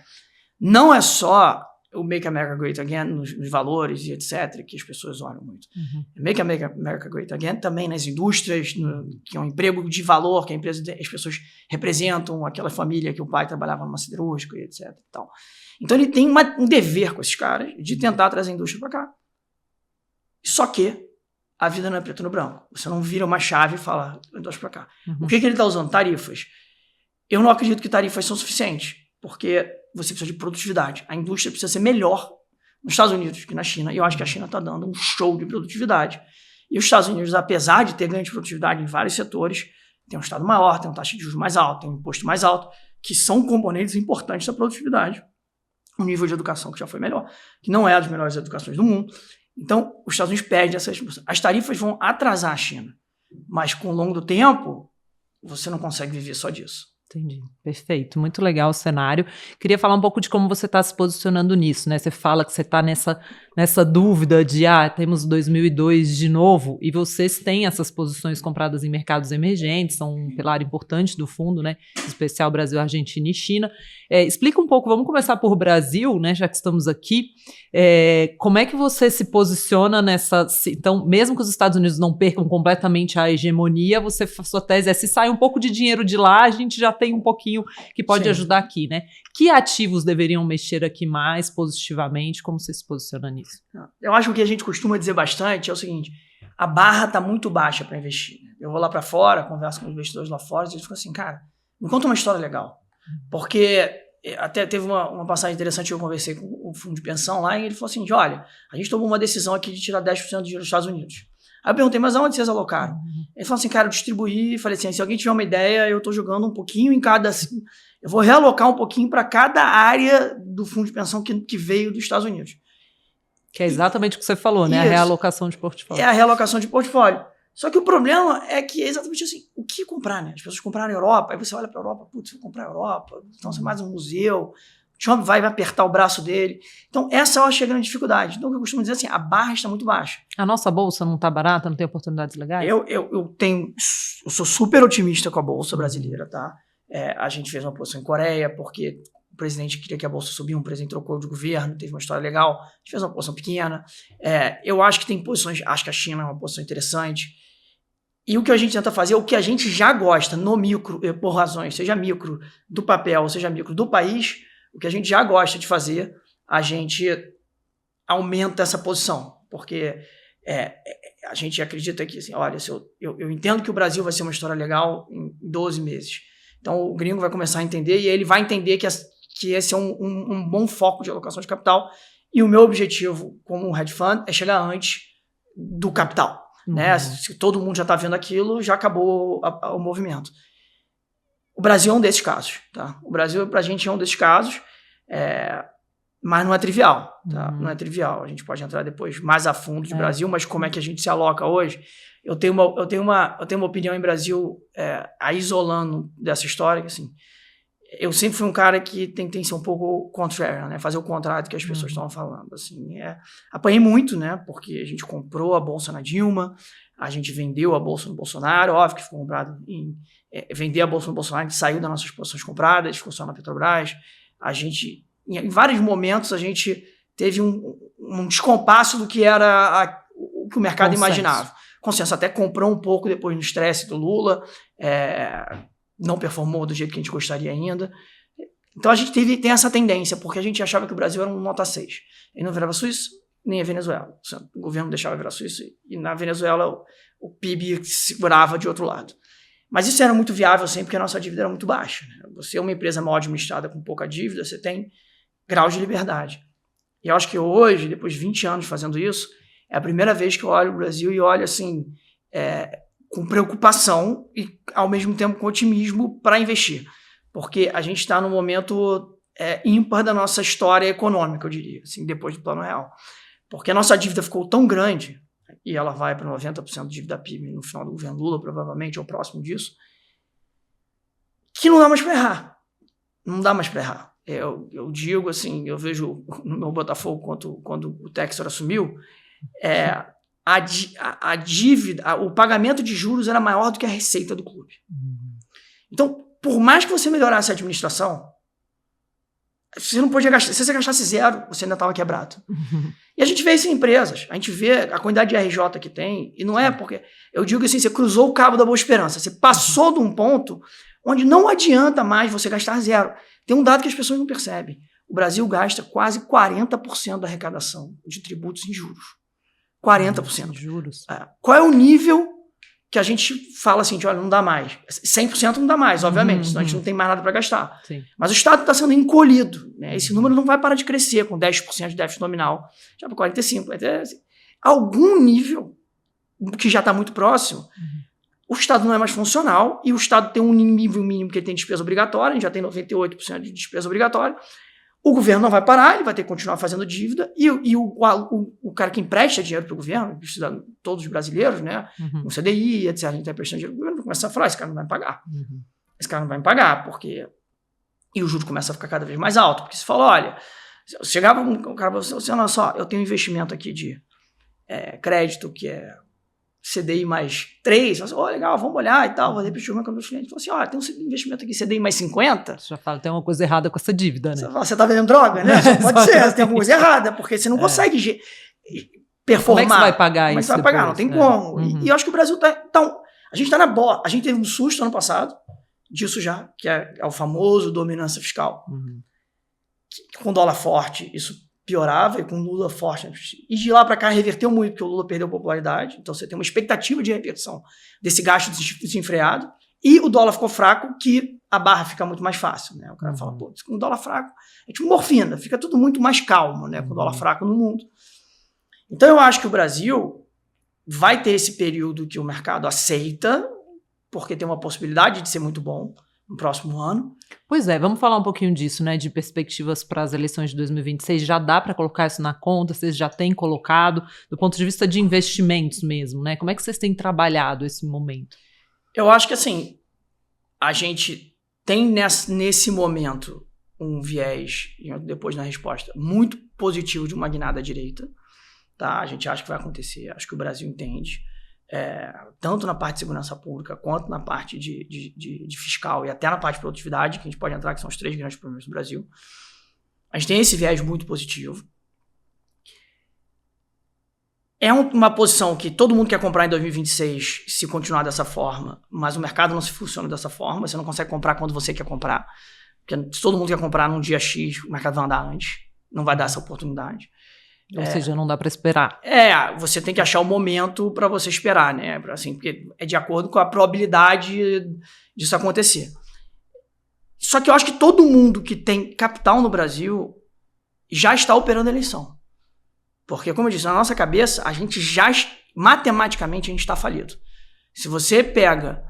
Não é só o Make America Great Again nos valores e etc., que as pessoas olham muito. Make America Great Again também nas indústrias, que é um emprego de valor, que as pessoas representam aquela família que o pai trabalhava numa siderúrgica e etc. Então ele tem um dever com esses caras de tentar trazer a indústria para cá. Só que a vida não é preto no branco. Você não vira uma chave e fala, indústria para cá. O que ele está usando? Tarifas. Eu não acredito que tarifas são suficientes, porque você precisa de produtividade. A indústria precisa ser melhor nos Estados Unidos que na China. E eu acho que a China está dando um show de produtividade. E os Estados Unidos, apesar de ter ganho de produtividade em vários setores, tem um estado maior, tem uma taxa de juros mais alta, tem um imposto mais alto, que são componentes importantes da produtividade. Um nível de educação que já foi melhor, que não é a das melhores educações do mundo. Então, os Estados Unidos perdem essa expansão. As tarifas vão atrasar a China, mas com o longo do tempo, você não consegue viver só disso. Entendi, perfeito, muito legal o cenário. Queria falar um pouco de como você está se posicionando nisso, né? Você fala que você está nessa dúvida de, temos 2002 de novo, e vocês têm essas posições compradas em mercados emergentes, são um pilar importante do fundo, né? Em especial Brasil, Argentina e China. Explica um pouco, vamos começar por Brasil, né? Já que estamos aqui. Como é que você se posiciona nessa... Então, mesmo que os Estados Unidos não percam completamente a hegemonia, sua tese é, se sai um pouco de dinheiro de lá, a gente já tem um pouquinho que pode ajudar aqui, né? Que ativos deveriam mexer aqui mais positivamente? Como você se posiciona nisso? Eu acho que o que a gente costuma dizer bastante é o seguinte, a barra está muito baixa para investir. Eu vou lá para fora, converso com os investidores lá fora, e eles ficam assim, cara, me conta uma história legal. Porque até teve uma passagem interessante, eu conversei com o fundo de pensão lá, e ele falou assim, olha, a gente tomou uma decisão aqui de tirar 10% do dinheiro dos Estados Unidos. Aí eu perguntei, mas aonde vocês alocaram? Ele falou assim, cara, eu distribuí, falei assim, se alguém tiver uma ideia, eu estou jogando um pouquinho em cada... Eu vou realocar um pouquinho para cada área do fundo de pensão que veio dos Estados Unidos. Que é exatamente o que você falou, né? Isso. A realocação de portfólio. É a realocação de portfólio. Só que o problema é que é exatamente assim, o que comprar, né? As pessoas compraram na Europa, aí você olha para a Europa, putz, vou comprar a Europa, então você é mais um museu, o Trump vai apertar o braço dele. Então essa eu acho que é a grande dificuldade. Então o que eu costumo dizer assim, a barra está muito baixa. A nossa bolsa não está barata, não tem oportunidades legais? Eu sou super otimista com a bolsa brasileira, tá? A gente fez uma posição em Coreia, porque o presidente queria que a bolsa subisse, um presidente trocou de governo, teve uma história legal, a gente fez uma posição pequena. Eu acho que tem posições, acho que a China é uma posição interessante. E o que a gente tenta fazer é o que a gente já gosta no micro, por razões, seja micro do papel, seja micro do país, o que a gente já gosta de fazer, a gente aumenta essa posição. Porque a gente acredita que, assim, olha, eu entendo que o Brasil vai ser uma história legal em 12 meses. Então o gringo vai começar a entender e ele vai entender que esse é um bom foco de alocação de capital. E o meu objetivo como um hedge fund é chegar antes do capital. Né? Se todo mundo já está vendo aquilo, já acabou o movimento. O Brasil é um desses casos. Tá? O Brasil, para a gente, é um desses casos, mas não é trivial. Tá? Não é trivial. A gente pode entrar depois mais a fundo de Brasil, mas como é que a gente se aloca hoje? Eu tenho uma opinião em Brasil, isolando dessa história, que assim, eu sempre fui um cara que tem ser um pouco contrário, né? Fazer o contrário do que as pessoas estavam falando. Assim, apanhei muito, né? Porque a gente comprou a bolsa na Dilma, a gente vendeu a bolsa no Bolsonaro, óbvio que ficou comprado vender a bolsa no Bolsonaro, a gente saiu das nossas posições compradas, ficou só na Petrobras. A gente, em vários momentos, a gente teve um descompasso do que era o que o mercado imaginava. Consenso até comprou um pouco depois no estresse do Lula, não performou do jeito que a gente gostaria ainda. Então a gente tem essa tendência, porque a gente achava que o Brasil era um nota 6. Ele não virava Suíça, nem a Venezuela. O governo deixava virar Suíça, e na Venezuela o PIB segurava de outro lado. Mas isso era muito viável sempre, porque a nossa dívida era muito baixa. Né? Você é uma empresa mal administrada com pouca dívida, você tem graus de liberdade. E eu acho que hoje, depois de 20 anos fazendo isso, é a primeira vez que eu olho o Brasil e olho assim, com preocupação e, ao mesmo tempo, com otimismo para investir. Porque a gente está num momento ímpar da nossa história econômica, eu diria, assim, depois do Plano Real. Porque a nossa dívida ficou tão grande, e ela vai para 90% de dívida PIB no final do governo Lula, provavelmente, ou próximo disso, que não dá mais para errar. Não dá mais para errar. Eu digo assim, eu vejo no meu Botafogo, quando o Textor assumiu, a dívida, o pagamento de juros era maior do que a receita do clube. Então, por mais que você melhorasse a administração, você não podia gastar. Se você gastasse zero, você ainda estava quebrado. E a gente vê isso em empresas. A gente vê a quantidade de RJ que tem. E não é porque... Eu digo assim, você cruzou o cabo da Boa Esperança. Você passou de um ponto onde não adianta mais você gastar zero. Tem um dado que as pessoas não percebem. O Brasil gasta quase 40% da arrecadação de tributos em juros. 40%. Juros. Qual é o nível que a gente fala assim, olha, não dá mais. 100% não dá mais, obviamente, senão a gente não tem mais nada para gastar. Sim. Mas o Estado está sendo encolhido. Né? Esse número não vai parar de crescer com 10% de déficit nominal. Já para 45%. Algum nível, que já está muito próximo, o Estado não é mais funcional e o Estado tem um nível mínimo que ele tem de despesa obrigatória, a gente já tem 98% de despesa obrigatória. O governo não vai parar, ele vai ter que continuar fazendo dívida e o cara que empresta dinheiro para o governo, todos os brasileiros, né, com CDI, etc., a gente está emprestando dinheiro, o governo começa a falar, esse cara não vai me pagar. Esse cara não vai me pagar, porque... E o juro começa a ficar cada vez mais alto, porque você fala, olha, chegava um cara, você, olha só, eu tenho um investimento aqui de crédito que é CDI mais 3, você fala, legal, vamos olhar e tal, vou repetir o meu cliente, fala assim, olha, tem um investimento aqui CDI mais 50. Você já fala, tem uma coisa errada com essa dívida, né? Você está vendendo droga, né? Só pode ser, tem alguma coisa errada, porque você não consegue performar. Como é que você vai pagar isso? Como é que você vai pagar? Não tem como. E eu acho que o Brasil está... Então, a gente está na boa. A gente teve um susto ano passado, disso já, que é o famoso dominância fiscal. Que, com dólar forte, isso piorava, e com Lula forte. E de lá para cá reverteu muito, porque o Lula perdeu popularidade. Então você tem uma expectativa de reversão desse gasto desenfreado. E o dólar ficou fraco, que a barra fica muito mais fácil. Né? O cara fala, pô, com o dólar fraco é tipo morfina, fica tudo muito mais calmo, né? Com o dólar fraco no mundo. Então eu acho que o Brasil vai ter esse período que o mercado aceita, porque tem uma possibilidade de ser muito bom no próximo ano. Pois é, vamos falar um pouquinho disso, né, de perspectivas para as eleições de 2026. Já dá para colocar isso na conta? Vocês já têm colocado, do ponto de vista de investimentos mesmo, né? Como é que vocês têm trabalhado esse momento? Eu acho que, assim, a gente tem nesse momento um viés, depois na resposta, muito positivo de uma guinada à direita. Tá? A gente acha que vai acontecer, acho que o Brasil entende. Tanto na parte de segurança pública, quanto na parte de fiscal e até na parte de produtividade, que a gente pode entrar, que são os 3 grandes problemas do Brasil. A gente tem esse viés muito positivo. É uma posição que todo mundo quer comprar em 2026 se continuar dessa forma, mas o mercado não se funciona dessa forma, você não consegue comprar quando você quer comprar. Porque se todo mundo quer comprar num dia X, o mercado vai andar antes, não vai dar essa oportunidade. Ou seja, não dá para esperar. Você tem que achar o momento para você esperar, né? Assim, porque é de acordo com a probabilidade disso acontecer. Só que eu acho que todo mundo que tem capital no Brasil já está operando a eleição. Porque, como eu disse, na nossa cabeça, a gente já, matematicamente, a gente está falido. Se você pega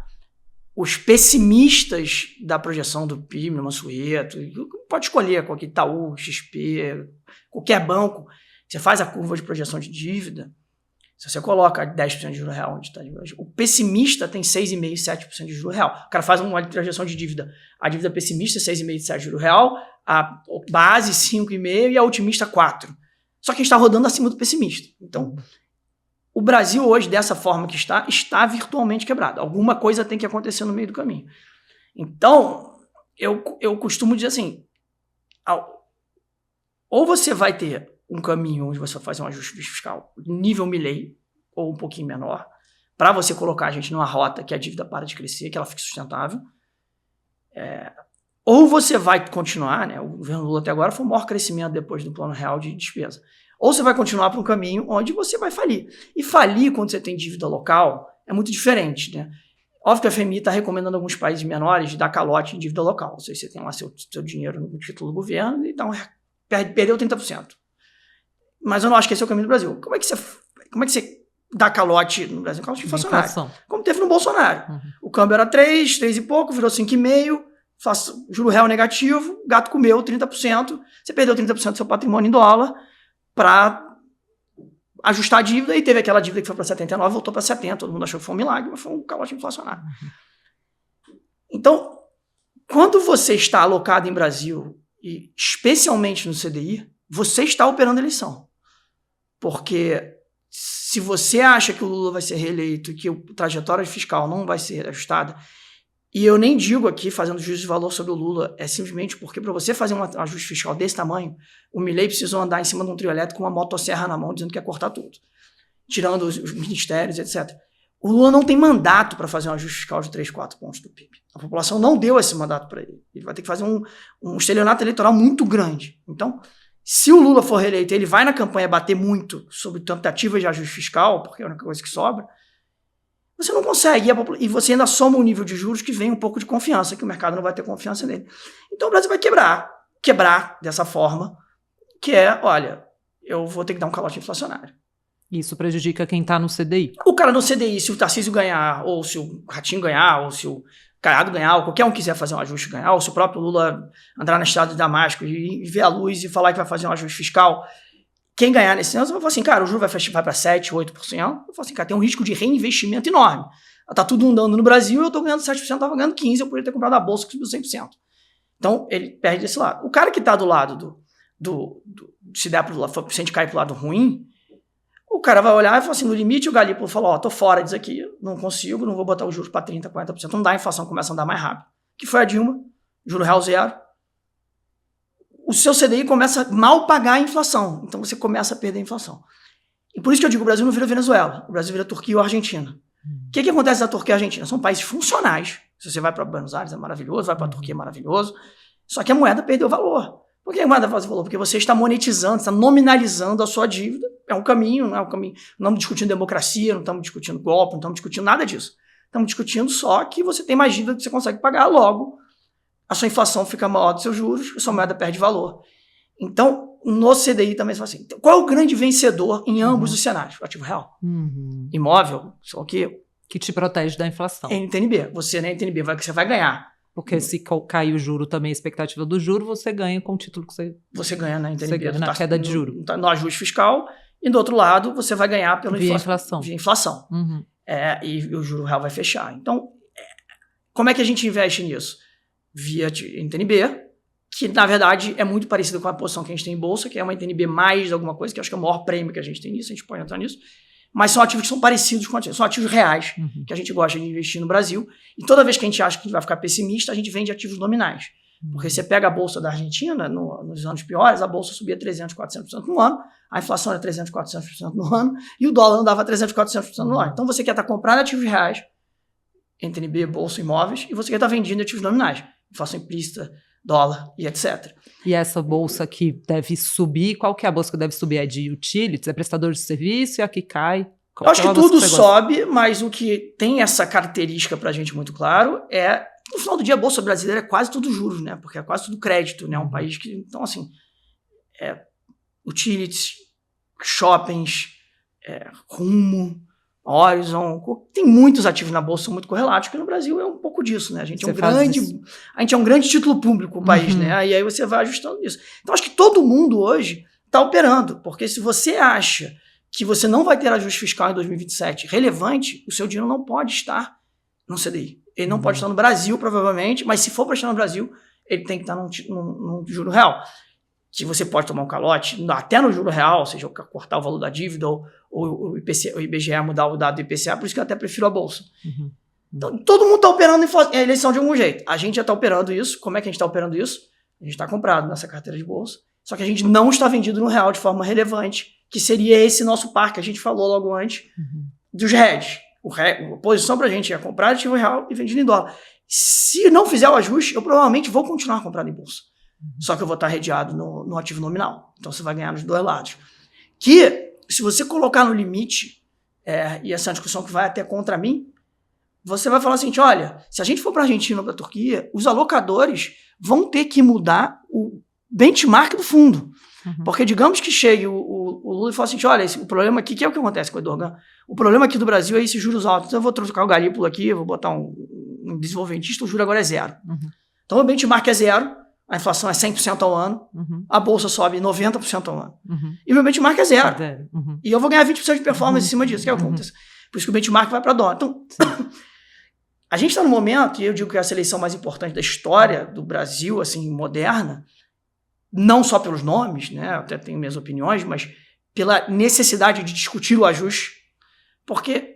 os pessimistas da projeção do PIB, Mansueto, pode escolher qualquer Itaú, XP, qualquer banco, você faz a curva de projeção de dívida, se você coloca 10% de juro real onde está hoje, o pessimista tem 6,5%, 7% de juro real. O cara faz uma projeção de dívida. A dívida pessimista é 6,5%, 7% de juro real, a base 5,5% e a otimista 4%. Só que a gente está rodando acima do pessimista. Então, o Brasil hoje, dessa forma que está virtualmente quebrado. Alguma coisa tem que acontecer no meio do caminho. Então, eu costumo dizer assim, ou você vai ter um caminho onde você faz um ajuste fiscal nível Milei, ou um pouquinho menor, para você colocar a gente numa rota que a dívida para de crescer, que ela fique sustentável. Ou você vai continuar, né? O governo Lula até agora foi o maior crescimento depois do plano real de despesa. Ou você vai continuar para um caminho onde você vai falir. E falir quando você tem dívida local é muito diferente, né? Óbvio que a FMI está recomendando a alguns países menores de dar calote em dívida local. Ou seja, você tem lá seu dinheiro no título do governo e perdeu 30%. Mas eu não acho que esse é o caminho do Brasil. Como é que você dá calote no Brasil? Calote inflacionário. Como teve no Bolsonaro. O câmbio era 3 e pouco, virou 5,5%, juro real negativo, gato comeu 30%, você perdeu 30% do seu patrimônio em dólar para ajustar a dívida, e teve aquela dívida que foi para 79, voltou para 70, todo mundo achou que foi um milagre, mas foi um calote inflacionário. Então, quando você está alocado em Brasil, e especialmente no CDI, você está operando eleição. Porque se você acha que o Lula vai ser reeleito e que a trajetória fiscal não vai ser ajustada, e eu nem digo aqui, fazendo juízo de valor sobre o Lula, é simplesmente porque para você fazer um ajuste fiscal desse tamanho, o Milei precisou andar em cima de um trio elétrico com uma motosserra na mão, dizendo que ia cortar tudo, tirando os ministérios, etc. O Lula não tem mandato para fazer um ajuste fiscal de 3, 4 pontos do PIB. A população não deu esse mandato para ele. Ele vai ter que fazer um estelionato eleitoral muito grande. Então, se o Lula for reeleito, ele vai na campanha bater muito sobre tentativas de ajuste fiscal, porque é a única coisa que sobra, você não consegue. E você ainda soma um nível de juros que vem um pouco de confiança, que o mercado não vai ter confiança nele. Então o Brasil vai quebrar dessa forma, que é, olha, eu vou ter que dar um calote inflacionário. Isso prejudica quem está no CDI. O cara no CDI, se o Tarcísio ganhar, ou se o Ratinho ganhar, ou se o Caiado ganhar, ou qualquer um quiser fazer um ajuste ganhar, ou se o próprio Lula entrar na estrada de Damasco e ver a luz e falar que vai fazer um ajuste fiscal, quem ganhar nesse ano, você vai falar assim, cara, o juro vai para 7%, 8%. Eu falo assim, cara, tem um risco de reinvestimento enorme. Tá tudo andando no Brasil, eu tô ganhando 7%, tava ganhando 15%, eu poderia ter comprado a bolsa que subiu 100%. Então, ele perde desse lado. O cara que tá do lado se der se a gente cair pro lado ruim, o cara vai olhar e falar assim, no limite o Galípolo falou, tô fora disso aqui, não consigo, não vou botar o juros para 30%, 40%, não dá, a inflação começa a andar mais rápido. Que foi a Dilma, juro real zero. O seu CDI começa a mal pagar a inflação. Então você começa a perder a inflação. E por isso que eu digo, o Brasil não vira Venezuela. O Brasil vira Turquia ou Argentina. O que acontece na Turquia e Argentina? São países funcionais. Se você vai para Buenos Aires é maravilhoso, vai para a Turquia é maravilhoso. Só que a moeda perdeu valor. Por que a moeda perdeu valor? Porque você está monetizando, está nominalizando a sua dívida. É um caminho, não é um caminho. Não estamos discutindo democracia, não estamos discutindo golpe, não estamos discutindo nada disso. Estamos discutindo só que você tem mais dívida que você consegue pagar, logo a sua inflação fica maior dos seus juros, a sua moeda perde valor. Então, no CDI também se fala assim, então, qual é o grande vencedor em ambos os cenários? O ativo real, imóvel, só que te protege da inflação. NTNB. Você na NTNB você vai ganhar. Porque se cair o juro também, a expectativa do juro, você ganha com o título que você ganha na NTNB. Você ganha na queda de juro. No ajuste fiscal. E do outro lado, você vai ganhar pela inflação. Via inflação. E o juro real vai fechar. Então, como é que a gente investe nisso? Via NTNB, que na verdade é muito parecido com a posição que a gente tem em bolsa, que é uma NTNB mais alguma coisa, que acho que é o maior prêmio que a gente tem nisso, a gente pode entrar nisso. Mas são ativos que são parecidos com ativos, são ativos reais, que a gente gosta de investir no Brasil. E toda vez que a gente acha que vai ficar pessimista, a gente vende ativos nominais. Porque você pega a bolsa da Argentina, nos anos piores, a bolsa subia 300%, 400% no ano, a inflação era 300%, 400% no ano, e o dólar andava 300%, 400% no ano. Então você quer estar comprando ativos reais, NTNB, bolsa, imóveis, e você quer estar vendendo ativos nominais, inflação implícita, dólar e etc. E essa bolsa que deve subir, qual que é a bolsa que deve subir? É de utilities, é prestador de serviço, e a que cai? Eu acho que tudo sobe, mas o que tem essa característica para a gente muito claro é, no final do dia, a bolsa brasileira é quase tudo juros, né? Porque é quase tudo crédito, né? Um país que, então assim, utilities, shoppings, Rumo, Horizon, tem muitos ativos na bolsa, são muito correlatos, que no Brasil é um pouco disso, né? A gente é um grande título público, o país, né? E aí você vai ajustando isso. Então acho que todo mundo hoje está operando, porque se você acha que você não vai ter ajuste fiscal em 2027 relevante, o seu dinheiro não pode estar no CDI. Ele não pode estar no Brasil, provavelmente, mas se for para estar no Brasil, ele tem que estar num juro real. Que você pode tomar um calote, até no juro real, ou seja, cortar o valor da dívida, ou o IBGE mudar o dado do IPCA, por isso que eu até prefiro a bolsa. Então, todo mundo está operando em eleição de algum jeito. A gente já está operando isso. Como é que a gente está operando isso? A gente está comprado nessa carteira de bolsa, só que a gente não está vendido no real de forma relevante, que seria esse nosso par que a gente falou logo antes, dos hedges. A posição para a gente é comprar ativo real e vendido em dólar. Se não fizer o ajuste, eu provavelmente vou continuar comprando em bolsa. Só que eu vou estar redeado no ativo nominal. Então você vai ganhar nos dois lados. Que, se você colocar no limite, e essa é uma discussão que vai até contra mim, você vai falar assim, olha, se a gente for para a Argentina ou para a Turquia, os alocadores vão ter que mudar o benchmark do fundo. Porque digamos que chegue o Lula e fale assim, olha, o problema aqui, que é o que acontece com o Erdogan, o problema aqui do Brasil é esses juros altos, então eu vou trocar o Galípolo aqui, eu vou botar um desenvolvimentista, o juro agora é zero. Então o benchmark é zero, a inflação é 100% ao ano, a bolsa sobe 90% ao ano. E o meu benchmark é zero. E eu vou ganhar 20% de performance em cima disso, que é o que acontece. Por isso que o benchmark vai para dólar. Então, a gente está no momento, e eu digo que é a seleção mais importante da história do Brasil, assim, moderna, não só pelos nomes, né? Eu até tenho minhas opiniões, mas pela necessidade de discutir o ajuste, porque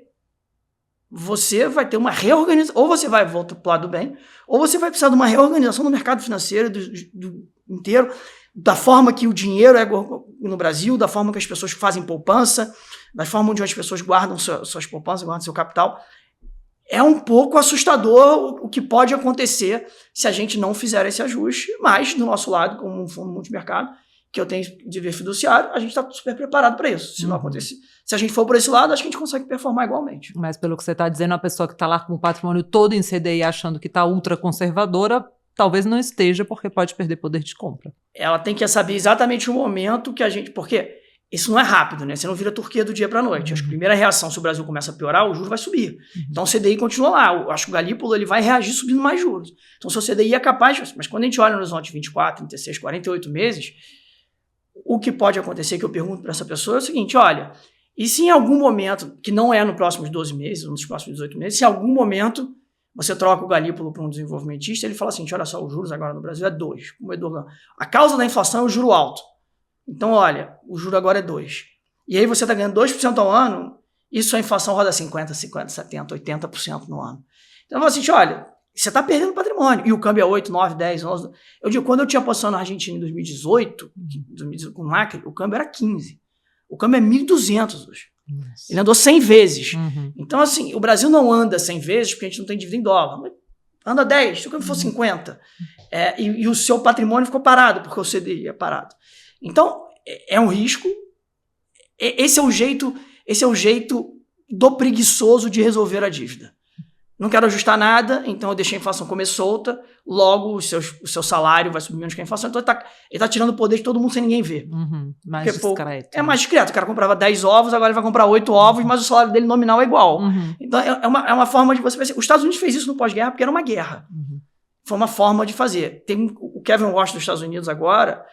você vai ter uma reorganização, ou você vai voltar para o lado do bem, ou você vai precisar de uma reorganização do mercado financeiro do inteiro, da forma que o dinheiro é no Brasil, da forma que as pessoas fazem poupança, da forma onde as pessoas guardam suas poupanças, guardam seu capital. É um pouco assustador o que pode acontecer se a gente não fizer esse ajuste, mas do nosso lado, como um fundo multimercado, que eu tenho de ver fiduciário, a gente está super preparado para isso. Se não acontecer, se a gente for por esse lado, acho que a gente consegue performar igualmente. Mas pelo que você está dizendo, a pessoa que está lá com o patrimônio todo em CDI achando que está ultra conservadora, talvez não esteja, porque pode perder poder de compra. Ela tem que saber exatamente o momento que a gente... Porque isso não é rápido, né? Você não vira Turquia do dia para a noite. Acho que a primeira reação, se o Brasil começa a piorar, o juro vai subir. Então o CDI continua lá. Eu acho que o Galípolo ele vai reagir subindo mais juros. Então se o CDI é capaz... Mas quando a gente olha no horizonte 24, 36, 48 meses... O que pode acontecer, que eu pergunto para essa pessoa, é o seguinte, olha, e se em algum momento, que não é nos próximos 12 meses, ou nos próximos 18 meses, se em algum momento você troca o Galípolo para um desenvolvimentista, ele fala assim, olha só, os juros agora no Brasil é 2. A causa da inflação é o juro alto. Então, olha, o juro agora é 2. E aí você está ganhando 2% ao ano, e sua inflação roda 50, 70, 80% no ano. Então, eu falo assim, olha... Você está perdendo patrimônio. E o câmbio é 8, 9, 10, 11. Eu digo, quando eu tinha posição na Argentina em 2018, com o Macri, o câmbio era 15. O câmbio é 1.200 hoje. Nossa. Ele andou 100 vezes. Então, assim, o Brasil não anda 100 vezes porque a gente não tem dívida em dólar. Mas anda 10, se o câmbio for 50. E o seu patrimônio ficou parado, porque o CDI é parado. Então, é um risco. Esse é o jeito do preguiçoso de resolver a dívida. Não quero ajustar nada, então eu deixei a inflação comer solta, logo o seu salário vai subir menos que a inflação, então ele está tirando o poder de todo mundo sem ninguém ver. Mais discreto. É mais discreto. O cara comprava 10 ovos, agora ele vai comprar 8 ovos, mas o salário dele nominal é igual. Então é uma forma de você ver. Os Estados Unidos fez isso no pós-guerra porque era uma guerra. Foi uma forma de fazer. Tem o Kevin Roth dos Estados Unidos agora,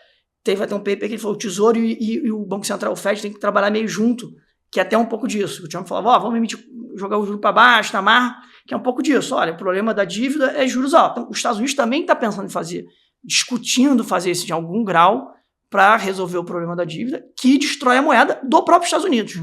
vai ter um paper que ele falou, o Tesouro e o Banco Central, o Fed, tem que trabalhar meio junto, que é até um pouco disso. O Trump falava, vamos jogar o juro para baixo, na mar, que é um pouco disso. Olha, o problema da dívida é juros altos. Então, os Estados Unidos também está pensando em discutindo fazer isso de algum grau para resolver o problema da dívida, que destrói a moeda do próprio Estados Unidos,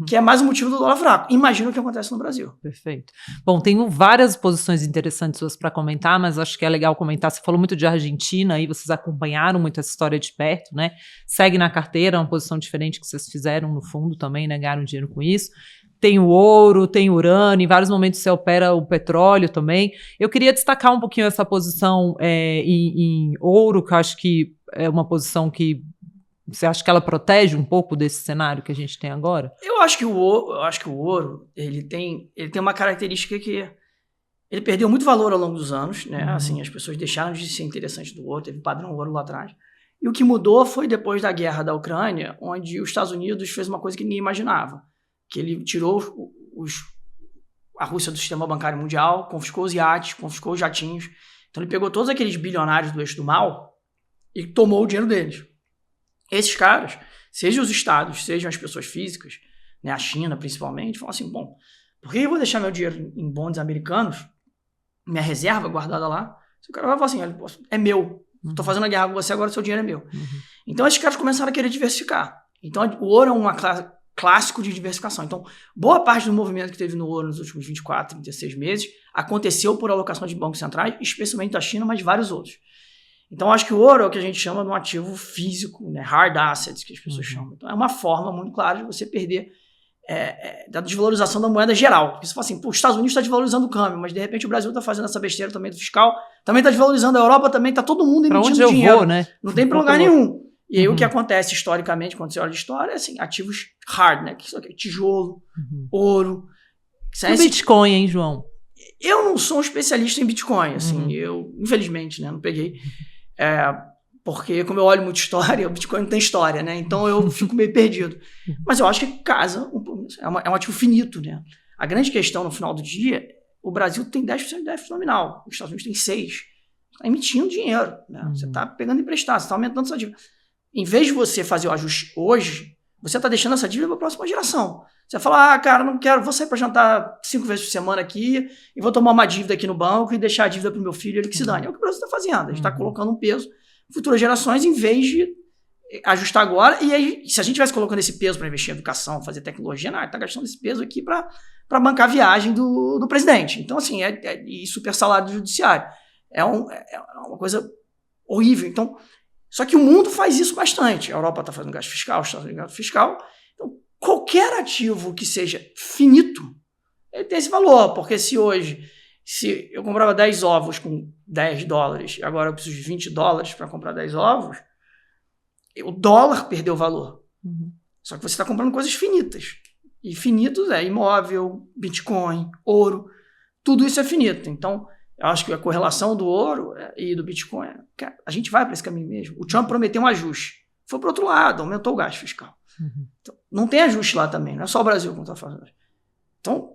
que é mais um motivo do dólar fraco. Imagina o que acontece no Brasil. Perfeito. Bom, tenho várias posições interessantes suas para comentar, mas acho que é legal comentar. Você falou muito de Argentina, aí vocês acompanharam muito essa história de perto, né? Segue na carteira, uma posição diferente que vocês fizeram no fundo também, né? Ganharam dinheiro com isso. Tem o ouro, tem o urânio, em vários momentos você opera o petróleo também. Eu queria destacar um pouquinho essa posição em ouro, que eu acho que é uma posição que você acha que ela protege um pouco desse cenário que a gente tem agora? Eu acho que o ouro ele tem uma característica que ele perdeu muito valor ao longo dos anos, né? Assim, as pessoas deixaram de ser interessantes do ouro, teve padrão ouro lá atrás. E o que mudou foi depois da guerra da Ucrânia, onde os Estados Unidos fez uma coisa que ninguém imaginava, que ele tirou a Rússia do sistema bancário mundial, confiscou os iates, confiscou os jatinhos. Então ele pegou todos aqueles bilionários do eixo do mal e tomou o dinheiro deles. Esses caras, sejam os estados, sejam as pessoas físicas, né, a China principalmente, falam assim, bom, por que eu vou deixar meu dinheiro em bonds americanos, minha reserva guardada lá, se o cara vai falar assim, é meu, estou fazendo a guerra com você, agora seu dinheiro é meu. Então esses caras começaram a querer diversificar. Então o ouro é uma clássico de diversificação. Então, boa parte do movimento que teve no ouro nos últimos 24, 36 meses aconteceu por alocação de bancos centrais, especialmente da China, mas vários outros. Então, acho que o ouro é o que a gente chama de um ativo físico, né? Hard assets, que as pessoas chamam. Então, é uma forma muito clara de você perder da desvalorização da moeda geral. Porque você fala assim, os Estados Unidos está desvalorizando o câmbio, mas de repente o Brasil está fazendo essa besteira também do fiscal, também está desvalorizando a Europa, também está todo mundo emitindo dinheiro. Vou, né? Não tem para lugar nenhum. E aí o que acontece historicamente, quando você olha de história, é assim, ativos hard, né? Que é tijolo, ouro. E Bitcoin, hein, João? Eu não sou um especialista em Bitcoin, assim, eu, infelizmente, né, não peguei. Porque, como eu olho muito história, o Bitcoin não tem história, né? Então eu fico meio perdido. Mas eu acho que casa, é um ativo finito, né? A grande questão no final do dia, o Brasil tem 10% de déficit nominal, os Estados Unidos tem 6%. está emitindo dinheiro, né? Você está pegando emprestado, você está aumentando sua dívida. Em vez de você fazer o ajuste hoje, você está deixando essa dívida para a próxima geração. Você vai falar, cara, não quero, vou sair para jantar 5 vezes por semana aqui e vou tomar uma dívida aqui no banco e deixar a dívida para o meu filho, ele que se dane. É o que o Brasil está fazendo. A gente está colocando um peso em futuras gerações em vez de ajustar agora. E aí, se a gente estivesse colocando esse peso para investir em educação, fazer tecnologia, não, está gastando esse peso aqui para bancar a viagem do presidente. Então, assim, e super salário do judiciário. É uma coisa horrível. Então, só que o mundo faz isso bastante. A Europa está fazendo gasto fiscal, os Estados Unidos gasto fiscal. Então, qualquer ativo que seja finito, ele tem esse valor. Porque se eu comprava 10 ovos com $10, agora eu preciso de $20 para comprar 10 ovos, o dólar perdeu valor. Só que você está comprando coisas finitas. E finitos é imóvel, Bitcoin, ouro. Tudo isso é finito. Então, eu acho que a correlação do ouro e do Bitcoin, cara, a gente vai para esse caminho mesmo. O Trump prometeu um ajuste. Foi para o outro lado, aumentou o gasto fiscal. Então, não tem ajuste lá também, não é só o Brasil que não está fazendo. Então,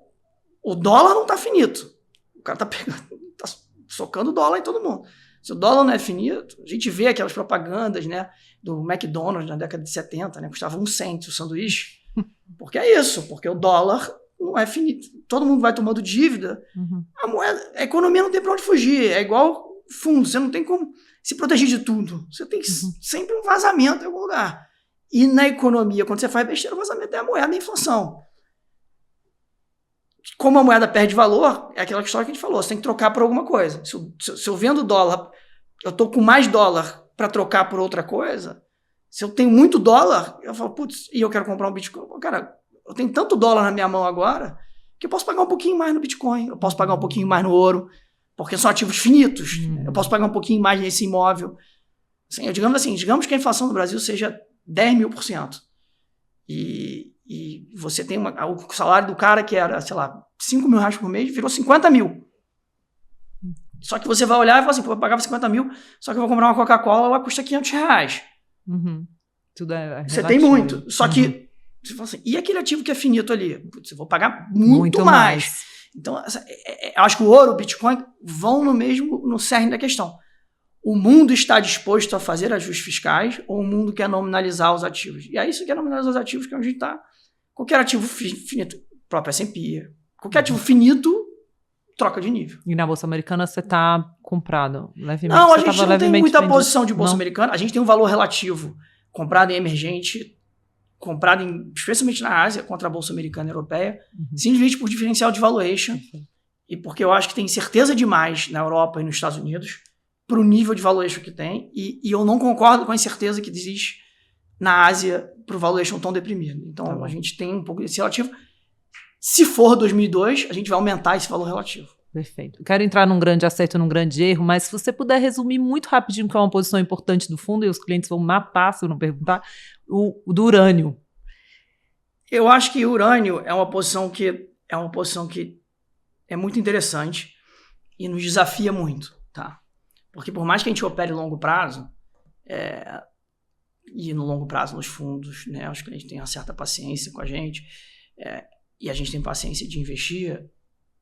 o dólar não está finito. O cara está socando o dólar em todo mundo. Se o dólar não é finito, a gente vê aquelas propagandas, né, do McDonald's na década de 70, né, custava 1 cento o sanduíche. Porque é isso, porque o dólar não é finito. Todo mundo vai tomando dívida. A economia não tem para onde fugir. É igual fundo, você não tem como se proteger de tudo. Você tem sempre um vazamento em algum lugar. E na economia, quando você faz besteira, o vazamento é a moeda da inflação. Como a moeda perde valor, é aquela história que a gente falou, você tem que trocar por alguma coisa. Se eu vendo dólar, eu estou com mais dólar para trocar por outra coisa. Se eu tenho muito dólar, eu falo, putz, e eu quero comprar um Bitcoin. Cara, eu tenho tanto dólar na minha mão agora que eu posso pagar um pouquinho mais no Bitcoin, eu posso pagar um pouquinho mais no ouro, porque são ativos finitos. Eu posso pagar um pouquinho mais nesse imóvel. Assim, digamos que a inflação no Brasil seja 10.000%. E você tem o salário do cara que era, sei lá, R$5.000 por mês, virou 50 mil. Só que você vai olhar e fala assim, pô, eu pagava 50 mil, só que eu vou comprar uma Coca-Cola, ela custa R$500. Tudo é relativo. Você tem muito. Só que você fala assim, e aquele ativo que é finito ali? Putz, eu vou pagar muito mais. Então, eu acho que o ouro, o Bitcoin vão no cerne da questão. O mundo está disposto a fazer ajustes fiscais ou o mundo quer nominalizar os ativos? E aí, se quer nominalizar os ativos, que é onde a gente está. Qualquer ativo finito, próprio S&P, qualquer ativo finito, troca de nível. E na Bolsa Americana você está comprado levemente? Não, a gente não tem muita posição de Bolsa Americana. A gente tem um valor relativo comprado em emergente, comprado especialmente na Ásia, contra a Bolsa Americana e Europeia, simplesmente por diferencial de valuation. E porque eu acho que tem certeza demais na Europa e nos Estados Unidos para o nível de valuation que tem. E eu não concordo com a incerteza que existe na Ásia para o valuation tão deprimido. Então, a gente tem um pouco desse relativo. Se for 2002, a gente vai aumentar esse valor relativo. Perfeito. Quero entrar num grande acerto, num grande erro, mas se você puder resumir muito rapidinho, que é uma posição importante do fundo, e os clientes vão mapar, se eu não perguntar, o do urânio. Eu acho que o urânio é uma posição que é muito interessante e nos desafia muito, tá? Porque por mais que a gente opere longo prazo, e no longo prazo nos fundos, né, os clientes têm uma certa paciência com a gente, e a gente tem paciência de investir,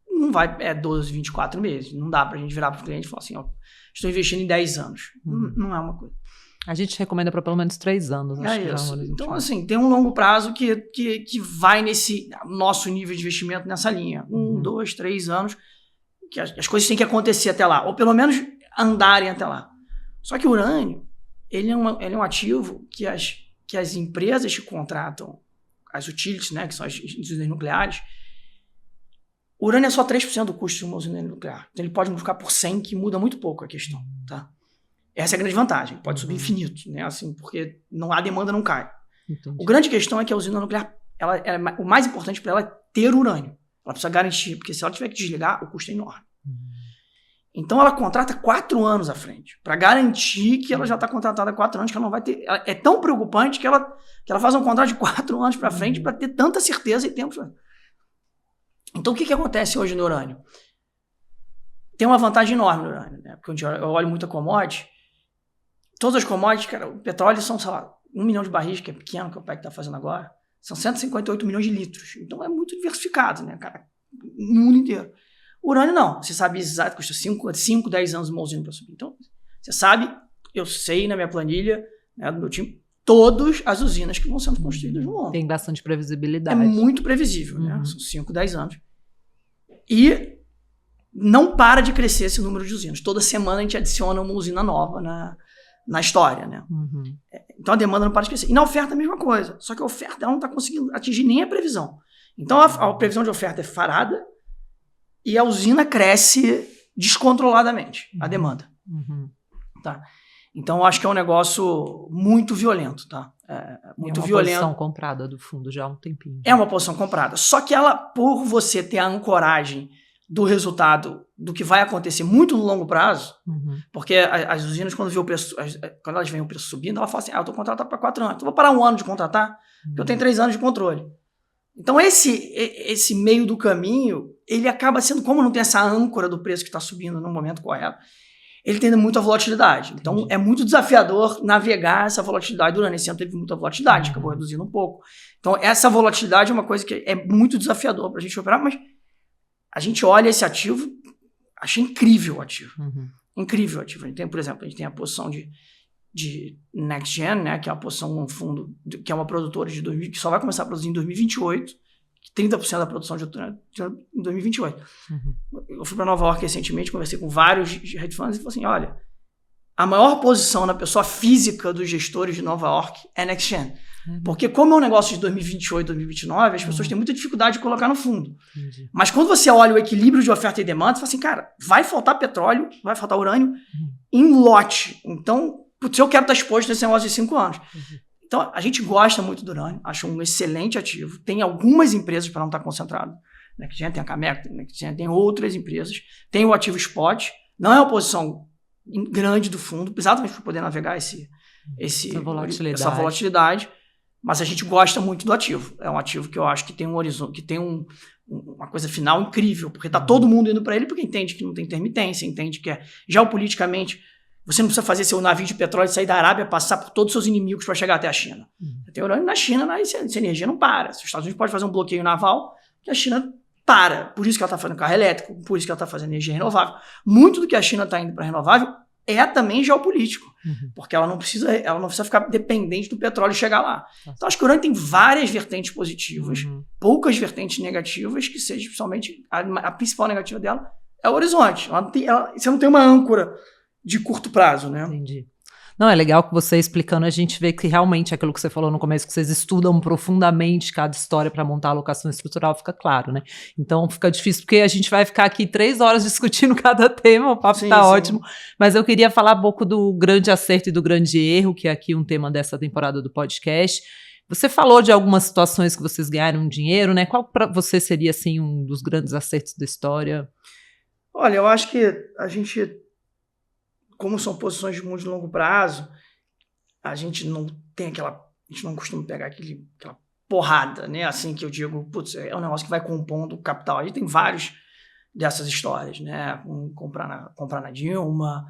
não vai 12, 24 meses. Não dá pra gente virar pro cliente e falar assim, ó, estou investindo em 10 anos. Não é uma coisa. A gente recomenda para pelo menos 3 anos. Acho que isso. Então, assim, tem um longo prazo que vai nesse nosso nível de investimento nessa linha. 1, 2, 3 anos, que as coisas têm que acontecer até lá, ou pelo menos andarem até lá. Só que o urânio, ele é um ativo que as empresas que contratam, as utilities, né, que são as usinas nucleares, o urânio é só 3% do custo de uma usina nuclear. Então ele pode multiplicar por 100, que muda muito pouco a questão, tá? Essa é a grande vantagem. Pode subir infinito, né? Assim, porque a demanda não cai. Entendi. A grande questão é que a usina nuclear, o mais importante para ela é ter urânio. Ela precisa garantir, porque se ela tiver que desligar, o custo é enorme. Então ela contrata 4 anos à frente, para garantir que ela já está contratada há 4 anos, que ela não vai ter... É tão preocupante que ela faz um contrato de 4 anos para frente para ter tanta certeza e tempo. Então, o que acontece hoje no urânio? Tem uma vantagem enorme no urânio, né? Porque eu olho muito a commodity. Todas as commodities, cara, o petróleo são, sei lá, 1 milhão de barris, que é pequeno, que o OPEC está fazendo agora. São 158 milhões de litros. Então, é muito diversificado, né, cara? No mundo inteiro. Urânio não, você sabe exato, custa 5, 10 anos uma usina para subir. Então, você sabe, eu sei na minha planilha, né, do meu time, todas as usinas que vão sendo construídas no mundo. Tem bastante previsibilidade. É muito previsível, né? São 5, 10 anos. E não para de crescer esse número de usinas. Toda semana a gente adiciona uma usina nova na história, né? Então a demanda não para de crescer. E na oferta a mesma coisa. Só que a oferta ela não está conseguindo atingir nem a previsão. Então a previsão de oferta é farada e a usina cresce descontroladamente, a demanda. Tá? Então, eu acho que é um negócio muito violento, tá? Muito violento. É uma posição comprada do fundo já há um tempinho. É uma posição comprada. Só que ela, por você ter a ancoragem do resultado do que vai acontecer muito no longo prazo, porque as usinas, quando elas veem o preço subindo, ela fala assim, eu estou contratado para 4 anos, então vou parar 1 ano de contratar, porque eu tenho 3 anos de controle. Então, esse meio do caminho, ele acaba sendo, como não tem essa âncora do preço que está subindo no momento correto, ele tem muita volatilidade. Então, é muito desafiador navegar essa volatilidade. Durante esse ano teve muita volatilidade, acabou reduzindo um pouco. Então, essa volatilidade é uma coisa que é muito desafiador para a gente operar, mas a gente olha esse ativo, acha incrível o ativo. Incrível o ativo. A gente tem, por exemplo, a gente tem a posição de NextGen, né, que é a posição no fundo, que é uma produtora de 2000, que só vai começar a produzir em 2028, 30% da produção em 2028. Eu fui para Nova York recentemente, conversei com vários hedge funds e falei assim, olha, a maior posição na pessoa física dos gestores de Nova York é NextGen. Porque como é um negócio de 2028, 2029, as pessoas têm muita dificuldade de colocar no fundo. Mas quando você olha o equilíbrio de oferta e demanda, você fala assim, cara, vai faltar petróleo, vai faltar urânio em lote. Então, putz, eu quero estar exposto nesse negócio de 5 anos. Então, a gente gosta muito do urânio, acha um excelente ativo. Tem algumas empresas para não estar concentrado. NextGen tem a Cameco, tem outras empresas. Tem o ativo spot. Não é uma posição grande do fundo, exatamente para poder navegar essa volatilidade. Mas a gente gosta muito do ativo. É um ativo que eu acho que tem um horizonte, que tem uma coisa final incrível, porque está todo mundo indo para ele porque entende que não tem intermitência, entende que geopoliticamente você não precisa fazer seu navio de petróleo sair da Arábia, passar por todos os seus inimigos para chegar até a China. Tem urânio na China, essa energia não para. Os Estados Unidos pode fazer um bloqueio naval que a China para. Por isso que ela está fazendo carro elétrico, por isso que ela está fazendo energia renovável. Muito do que a China está indo para renovável é também geopolítico, porque ela não precisa ficar dependente do petróleo chegar lá. Então, acho que o urânio tem várias vertentes positivas, poucas vertentes negativas, que seja, principalmente, a principal negativa dela é o horizonte. Você não tem uma âncora de curto prazo, né? Entendi. Não, é legal que você explicando, a gente vê que realmente aquilo que você falou no começo, que vocês estudam profundamente cada história para montar a alocação estrutural, fica claro, né? Então fica difícil, porque a gente vai ficar aqui 3 horas discutindo cada tema, o papo tá ótimo, mas eu queria falar um pouco do grande acerto e do grande erro, que é aqui um tema dessa temporada do podcast. Você falou de algumas situações que vocês ganharam dinheiro, né? Qual para você seria, assim, um dos grandes acertos da história? Olha, eu acho que a gente, como são posições de muito longo prazo, a gente não costuma pegar aquela porrada, né? Assim que eu digo, putz, é um negócio que vai compondo o capital. A gente tem vários dessas histórias, né? Comprar na Dilma,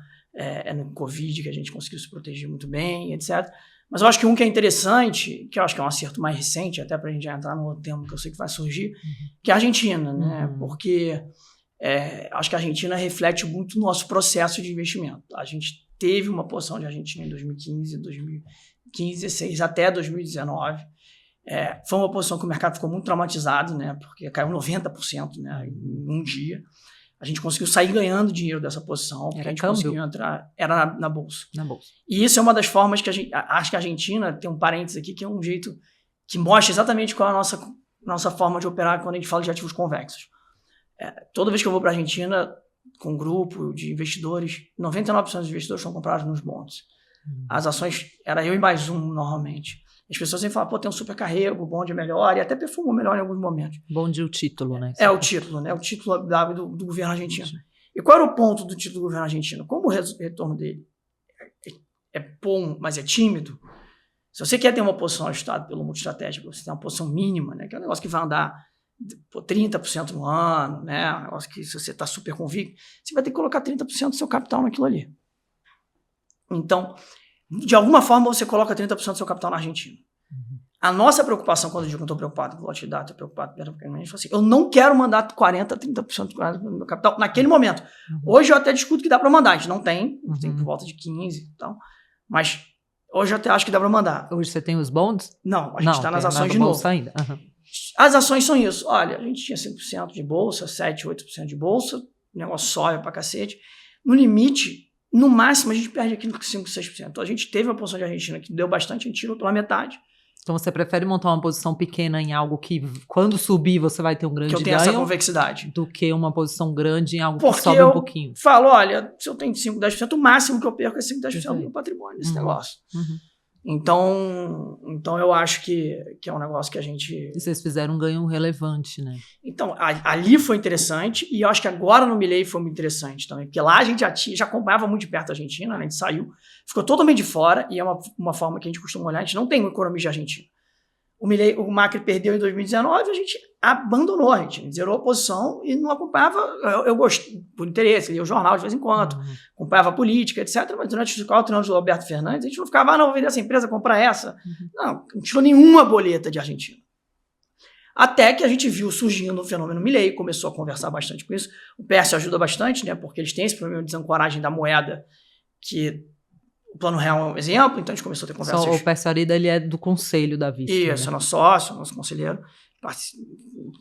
no Covid, que a gente conseguiu se proteger muito bem, etc. Mas eu acho que um que é interessante, que eu acho que é um acerto mais recente, até para a gente já entrar no outro tema que eu sei que vai surgir, que é a Argentina, né? Porque acho que a Argentina reflete muito o nosso processo de investimento. A gente teve uma posição de Argentina em 2015, 2016 até 2019. Foi uma posição que o mercado ficou muito traumatizado, né? Porque caiu 90%, né, em um dia. A gente conseguiu sair ganhando dinheiro dessa posição, porque a gente conseguiu entrar, era na bolsa. Na bolsa. E isso é uma das formas que acho que a Argentina, tem um parênteses aqui, que é um jeito que mostra exatamente qual é a nossa forma de operar quando a gente fala de ativos convexos. Toda vez que eu vou para a Argentina, com um grupo de investidores, 99% dos investidores são comprados nos bonds. As ações, era eu e mais um, normalmente. As pessoas sempre falam, tem um super carrego, o bond é melhor, e até perfumou melhor em alguns momentos. Bond é o título, né? O título, né? O título do governo argentino. E qual era o ponto do título do governo argentino? Como o retorno dele é bom, mas é tímido, se você quer ter uma posição ajustada pelo multi-estratégico, você tem uma posição mínima, né? Que é um negócio que vai andar 30% no ano, né? Um negócio que, se você está super convicto, você vai ter que colocar 30% do seu capital naquilo ali. Então, de alguma forma, você coloca 30% do seu capital na Argentina. A nossa preocupação, quando eu digo que eu estou preocupado com volatilidade, estou preocupado com assim, eu não quero mandar 40%, 30% do meu capital naquele momento. Hoje eu até discuto que dá para mandar, a gente não tem, tem por volta de 15% e tal, mas hoje eu até acho que dá para mandar. Hoje você tem os bonds? Não, a gente está nas ações de novo. Ainda. As ações são isso. Olha, a gente tinha 5% de bolsa, 7%, 8% de bolsa, o negócio sobe pra cacete. No limite, no máximo, a gente perde aqui no 5%, 6%. Então, a gente teve uma posição de Argentina que deu bastante, a gente tirou pela metade. Então você prefere montar uma posição pequena em algo que, quando subir, você vai ter um grande ganho? Que eu tenho essa convexidade. Do que uma posição grande em algo que sobe um pouquinho. Porque eu falo, olha, se eu tenho 5%, 10%, o máximo que eu perco é 5%, 10% do meu patrimônio nesse negócio. Então eu acho que é um negócio que a gente... E vocês fizeram um ganho relevante, né? Então, ali foi interessante, e eu acho que agora no Milei foi muito interessante também, porque lá a gente já acompanhava muito de perto a Argentina, né? A gente saiu, ficou totalmente de fora, e é uma forma que a gente costuma olhar, a gente não tem uma economia de Argentina. O Macri perdeu em 2019, a gente abandonou, a gente zerou a posição e não acompanhava. Eu gostei, por interesse, lia o jornal de vez em quando, acompanhava a política, etc. Mas durante os 4 anos do Alberto Fernandes, a gente não ficava, não, vou vender essa empresa, comprar essa. Não tirou nenhuma boleta de Argentina. Até que a gente viu surgindo o fenômeno Milei, começou a conversar bastante com isso. O Pércio ajuda bastante, né, porque eles têm esse problema de desancoragem da moeda, que o Plano Real é um exemplo, então a gente começou a ter conversas. O Pércio Arida, ele é do conselho da Vista. Isso, né? É nosso sócio, nosso conselheiro.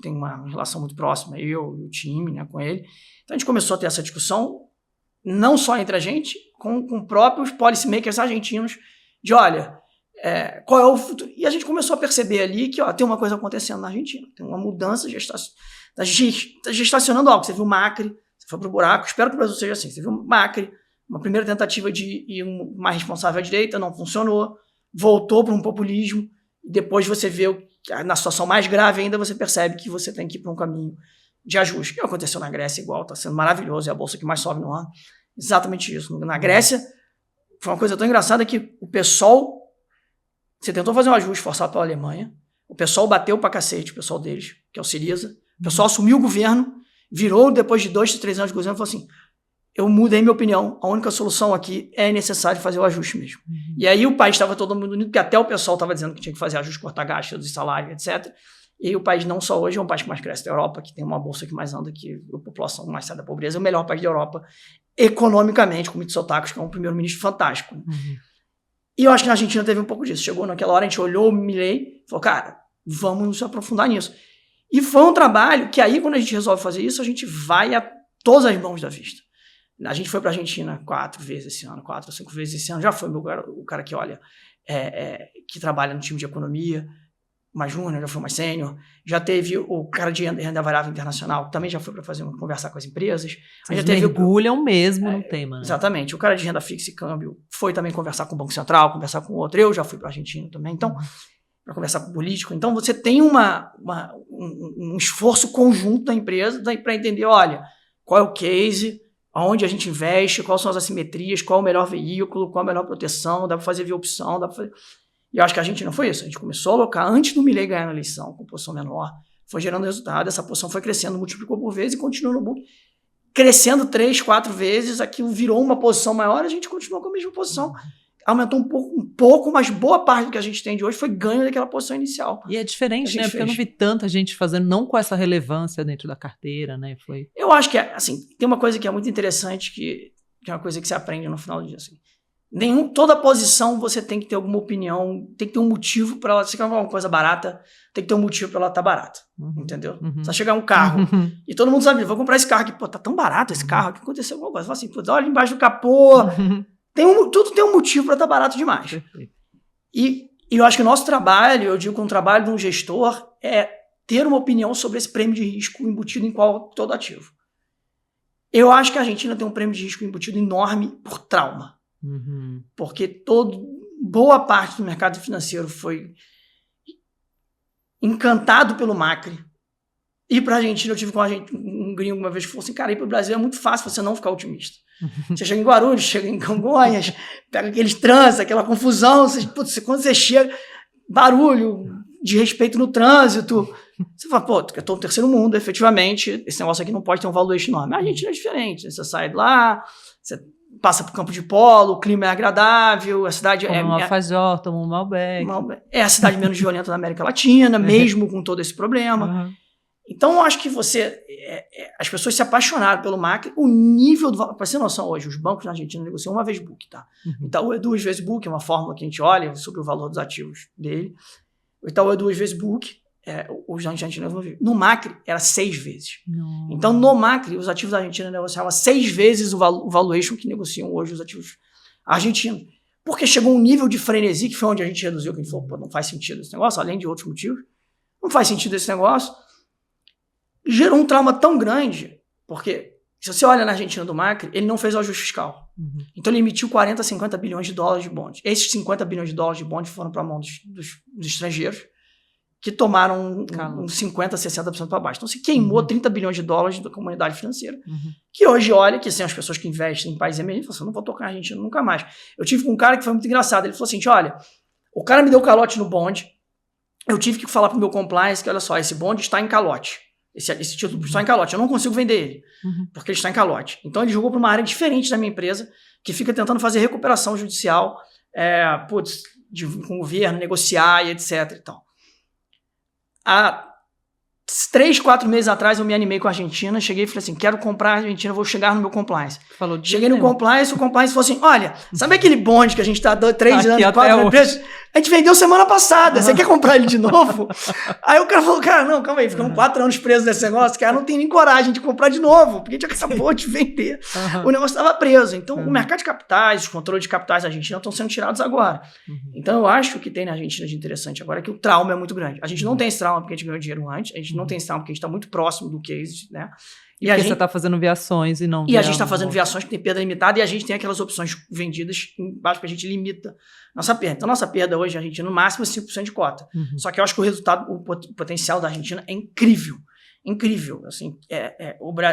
Tem uma relação muito próxima, eu e o time, né, com ele. Então a gente começou a ter essa discussão, não só entre a gente, com próprios policymakers argentinos, de olha, qual é o futuro? E a gente começou a perceber ali que tem uma coisa acontecendo na Argentina, tem uma mudança, está gestacionando algo. Você viu o Macri, você foi pro buraco, espero que o Brasil seja assim, você viu o Macri, uma primeira tentativa de ir mais responsável à direita, não funcionou, voltou para um populismo, e depois você vê, na situação mais grave ainda, você percebe que você tem que ir para um caminho de ajuste. O que aconteceu na Grécia igual, está sendo maravilhoso, é a bolsa que mais sobe no ano. Exatamente isso. Na Grécia, foi uma coisa tão engraçada que o PSOL, você tentou fazer um ajuste forçado pela Alemanha, o PSOL bateu pra cacete, o pessoal deles, que é o Syriza, o pessoal assumiu o governo, virou depois de 2, 3 anos de governo e falou assim, eu mudei minha opinião, a única solução aqui é necessário fazer o ajuste mesmo. E aí o país estava todo mundo unido, porque até o pessoal estava dizendo que tinha que fazer ajuste, cortar gastos de salário, etc. E aí o país não só hoje é um país que mais cresce da Europa, que tem uma bolsa que mais anda, que a população mais sai da pobreza, é o melhor país da Europa, economicamente, com Mitsotakis, que é um primeiro-ministro fantástico. E eu acho que na Argentina teve um pouco disso. Chegou naquela hora, a gente olhou o Milei e falou, cara, vamos nos aprofundar nisso. E foi um trabalho que aí, quando a gente resolve fazer isso, a gente vai a todas as mãos da Vista. A gente foi para a Argentina 4 vezes esse ano, 4 ou 5 vezes esse ano. Já foi o cara que olha, que trabalha no time de economia, mais júnior, já foi mais sênior. Já teve o cara de renda variável internacional, também já foi para conversar com as empresas. Vocês mergulham mesmo no tema. Né? Exatamente. O cara de renda fixa e câmbio foi também conversar com o Banco Central, conversar com outro. Eu já fui para a Argentina também, então, para conversar com o político. Então, você tem um esforço conjunto da empresa para entender, olha, qual é o case, aonde a gente investe, quais são as assimetrias, qual é o melhor veículo, qual é a melhor proteção, dá para fazer via opção, dá para fazer... E eu acho que a gente não foi isso. A gente começou a alocar antes do Milei ganhar na eleição, com posição menor, foi gerando resultado, essa posição foi crescendo, multiplicou por vezes e continuou no book, crescendo 3, 4 vezes, aquilo virou uma posição maior, a gente continuou com a mesma posição. Aumentou um pouco, mas boa parte do que a gente tem de hoje foi ganho daquela posição inicial. E é diferente, né? Porque eu não vi tanta gente fazendo, não com essa relevância dentro da carteira, né? Eu acho que, assim, tem uma coisa que é muito interessante, que é uma coisa que você aprende no final do dia, assim. Toda posição você tem que ter alguma opinião, tem que ter um motivo para ela. Se você quer uma coisa barata, tem que ter um motivo para ela estar barata. Entendeu? Se chegar um carro e todo mundo sabe, vou comprar esse carro aqui, pô, tá tão barato esse carro, o que aconteceu alguma coisa? Fala assim, pô, olha embaixo do capô. Tudo tem um motivo para estar barato demais. E eu acho que o nosso trabalho, eu digo que um trabalho de um gestor é ter uma opinião sobre esse prêmio de risco embutido em todo ativo. Eu acho que a Argentina tem um prêmio de risco embutido enorme por trauma. Porque boa parte do mercado financeiro foi encantado pelo Macri. E para a Argentina, eu tive com um gringo uma vez que falou assim, cara, ir para o Brasil é muito fácil você não ficar otimista. Você chega em Guarulhos, chega em Congonhas, pega aqueles trânsitos, aquela confusão, quando você chega, barulho, de respeito no trânsito, você fala, pô, eu estou no terceiro mundo, efetivamente, esse negócio aqui não pode ter um valuation enorme. A Argentina é diferente, você sai de lá, você passa por campo de polo, o clima é agradável, a cidade Toma um alfajor, toma um Malbec. É a cidade menos violenta da América Latina, mesmo com todo esse problema. Então, eu acho que as pessoas se apaixonaram pelo Macri, o nível do valor, para você ter noção, hoje, os bancos na Argentina negociam uma vez book, tá? O Itaú é 2 vezes book, é uma fórmula que a gente olha sobre o valor dos ativos dele. O Itaú é 2 vezes book, os da Argentina no Macri era 6 vezes. Não. Então, no Macri, os ativos da Argentina negociavam 6 vezes o valuation que negociam hoje os ativos argentinos. Porque chegou um nível de frenesi, que foi onde a gente reduziu, que a gente falou, pô, não faz sentido esse negócio, além de outros motivos, não faz sentido esse negócio. Gerou um trauma tão grande, porque se você olha na Argentina do Macri, ele não fez o ajuste fiscal. Então ele emitiu 40, 50 bilhões de dólares de bonds. Esses 50 bilhões de dólares de bonds foram para a mão dos estrangeiros, que tomaram uns 50, 60% para baixo. Então se queimou 30 bilhões de dólares da comunidade financeira, que hoje olha, que assim, as pessoas que investem em países emergentes, falam assim, não vou tocar na Argentina nunca mais. Eu tive um cara que foi muito engraçado, ele falou assim, olha, o cara me deu calote no bond, eu tive que falar para o meu compliance que olha só, esse bond está em calote. Esse título está em calote, eu não consigo vender ele, porque ele está em calote. Então ele jogou para uma área diferente da minha empresa, que fica tentando fazer recuperação judicial, com o governo, negociar e etc. Então, há 3, 4 meses atrás eu me animei com a Argentina, cheguei e falei assim, quero comprar a Argentina, vou chegar no meu compliance. Cheguei no compliance, o compliance falou assim, olha, sabe aquele bonde que a gente está 3 anos, 4 anos, a gente vendeu semana passada, você quer comprar ele de novo? Aí o cara falou, cara, não, calma aí, ficamos 4 anos presos nesse negócio, cara, não tem nem coragem de comprar de novo, porque a gente acabou de vender. O negócio estava preso. Então, o mercado de capitais, os controles de capitais da Argentina estão sendo tirados agora. Então, eu acho que o que tem na Argentina de interessante agora é que o trauma é muito grande. A gente não tem esse trauma porque a gente ganhou dinheiro antes, a gente não tem esse trauma porque a gente está muito próximo do case, né? E porque você está fazendo viações e não... E a gente está fazendo viações que tem perda limitada e a gente tem aquelas opções vendidas embaixo que a gente limita nossa perda. Então, nossa perda hoje, a Argentina, no máximo é 5% de cota. Só que eu acho que o resultado, o potencial da Argentina é incrível. Incrível. Assim,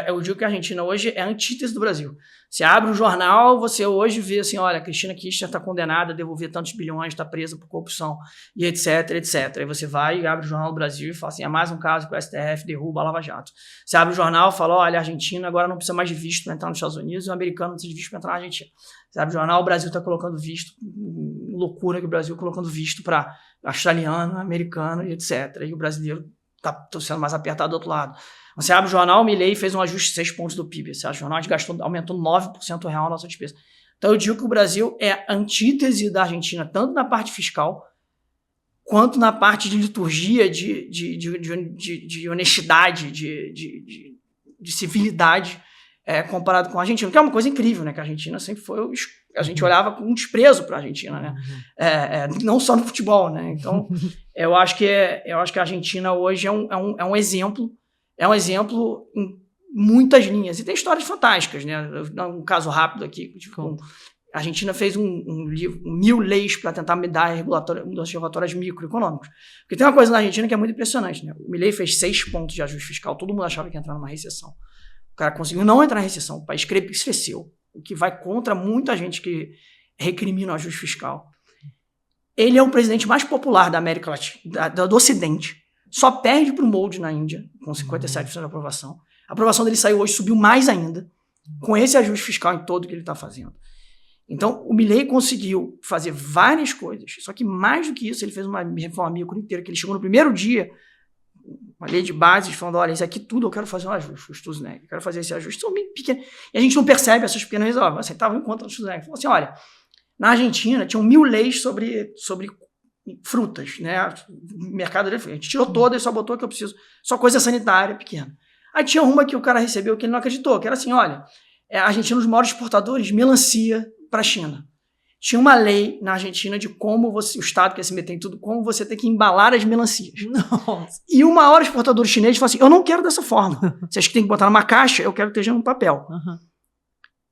eu digo que a Argentina hoje é a antítese do Brasil. Você abre um jornal, você hoje vê assim, olha, a Cristina Kirchner está condenada a devolver tantos bilhões, está presa por corrupção, e etc, etc. Aí você vai e abre o Jornal do Brasil e fala assim, é mais um caso que o STF derruba a Lava Jato. Você abre o jornal e fala, olha, a Argentina agora não precisa mais de visto para entrar nos Estados Unidos, e o americano não precisa de visto para entrar na Argentina. Você abre o jornal, o Brasil está colocando visto, loucura que o Brasil colocando visto para australiano, americano, e etc. E o brasileiro está sendo mais apertado do outro lado. Você abre o jornal, o Milei fez um ajuste de 6 pontos do PIB. Você abre o jornal, a gente aumentou 9% real a nossa despesa. Então eu digo que o Brasil é a antítese da Argentina, tanto na parte fiscal, quanto na parte de liturgia, de honestidade, de civilidade, comparado com a Argentina, que é uma coisa incrível, né? Que a Argentina sempre foi... A gente olhava com um desprezo para a Argentina, né? Não só no futebol, né? Então, eu acho que a Argentina hoje é um exemplo em muitas linhas. E tem histórias fantásticas, né? Um caso rápido aqui. Tipo, a Argentina fez um livro, 1000 leis para tentar mudar mudanças regulatórias microeconômicas. Porque tem uma coisa na Argentina que é muito impressionante, né? O Milei fez 6 pontos de ajuste fiscal. Todo mundo achava que ia entrar numa recessão. O cara conseguiu não entrar na recessão. O país cresceu. O que vai contra muita gente que recrimina o ajuste fiscal. Ele é o presidente mais popular da América Latina, do Ocidente. Só perde para o Modi na Índia, com 57% de aprovação. A aprovação dele saiu hoje, subiu mais ainda, com esse ajuste fiscal em todo que ele está fazendo. Então, o Milei conseguiu fazer várias coisas. Só que, mais do que isso, ele fez uma reforma micro inteira, que ele chegou no primeiro dia, uma lei de bases, falando, olha, isso aqui tudo eu quero fazer um ajuste, o Stuzneg, eu quero fazer esse ajuste, são bem pequenos. E a gente não percebe essas pequenas resolves. Você estava em contra do Stuzneg. Falou assim, olha, na Argentina tinham 1000 leis sobre frutas, né? O mercado dele, a gente tirou todas e só botou o que eu preciso, só coisa sanitária pequena. Aí tinha uma que o cara recebeu que ele não acreditou, que era assim, olha, a Argentina é um dos maiores exportadores de melancia para a China. Tinha uma lei na Argentina de como o Estado quer se meter em tudo, como você tem que embalar as melancias. Nossa. E o maior exportador chinês falou assim, eu não quero dessa forma. Você acha que tem que botar numa caixa? Eu quero que esteja num papel.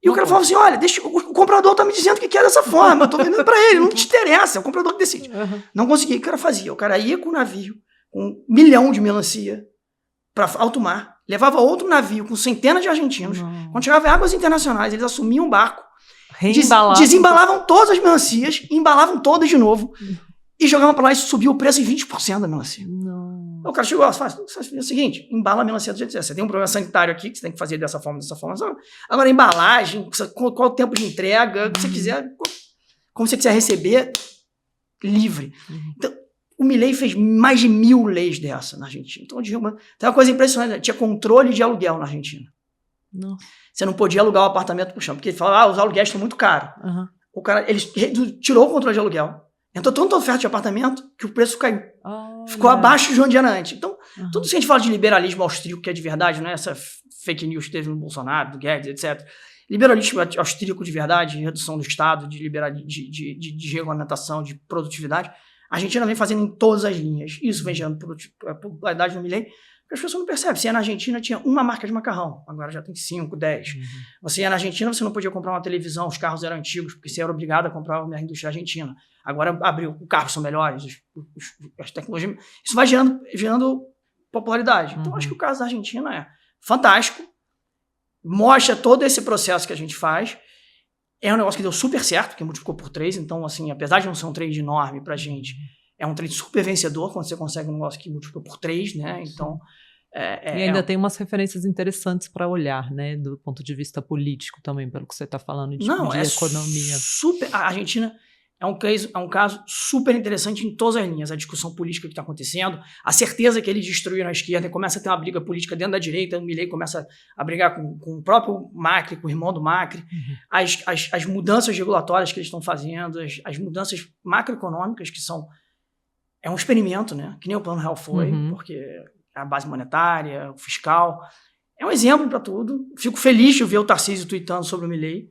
E o cara falou assim, olha, o comprador está me dizendo que quer dessa forma, eu estou vendendo para ele, não te interessa, é o comprador que decide. Não conseguia. O cara fazia? O cara ia com um navio, com 1 milhão de melancia para alto mar, levava outro navio com centenas de argentinos. Quando chegava em águas internacionais, eles assumiam um barco, desembalavam todas as melancias, embalavam todas de novo e jogavam para lá e subiu o preço em 20% da melancia. O cara chegou, faz o seguinte, embala a melancia do jeito que você tem um problema sanitário aqui, que você tem que fazer dessa forma. Agora, embalagem, qual o tempo de entrega, o que você quiser, como você quiser receber, livre. Então, o Milei fez mais de 1.000 leis dessa na Argentina. Então, tem uma coisa impressionante, tinha controle de aluguel na Argentina. Nossa. Você não podia alugar o apartamento pro chão, porque ele falava, os aluguéis estão muito caros. O cara, ele tirou o controle de aluguel. Entrou tanta oferta de apartamento que o preço caiu. Ficou abaixo de onde era antes. Então, tudo isso que a gente fala de liberalismo austríaco, que é de verdade, não é essa fake news que teve no Bolsonaro, do Guedes, etc. Liberalismo austríaco de verdade, redução do Estado, de regulamentação, de produtividade, a Argentina vem fazendo em todas as linhas. Isso vem gerando popularidade no Milei, porque as pessoas não percebem. Você ia na Argentina, tinha uma marca de macarrão, agora já tem 5, 10. Você ia na Argentina, você não podia comprar uma televisão, os carros eram antigos, porque você era obrigado a comprar uma indústria argentina. Agora abriu, os carros são melhores, as tecnologias. Isso vai gerando popularidade. Então, acho que o caso da Argentina é fantástico, mostra todo esse processo que a gente faz. É um negócio que deu super certo, que multiplicou por 3. Então, assim, apesar de não ser um trade enorme pra gente, é um trade super vencedor quando você consegue um negócio que multiplicou por 3, né? Então. E ainda tem umas referências interessantes para olhar, né? Do ponto de vista político também, pelo que você está falando de economia. A Argentina é um caso super interessante em todas as linhas. A discussão política que está acontecendo, a certeza que eles destruíram a esquerda e começa a ter uma briga política dentro da direita, o Milei começa a brigar com o próprio Macri, com o irmão do Macri, as mudanças regulatórias que eles estão fazendo, as mudanças macroeconômicas que são... É um experimento, né? Que nem o Plano Real foi, porque a base monetária, o fiscal... É um exemplo para tudo. Fico feliz de ver o Tarcísio tweetando sobre o Milei.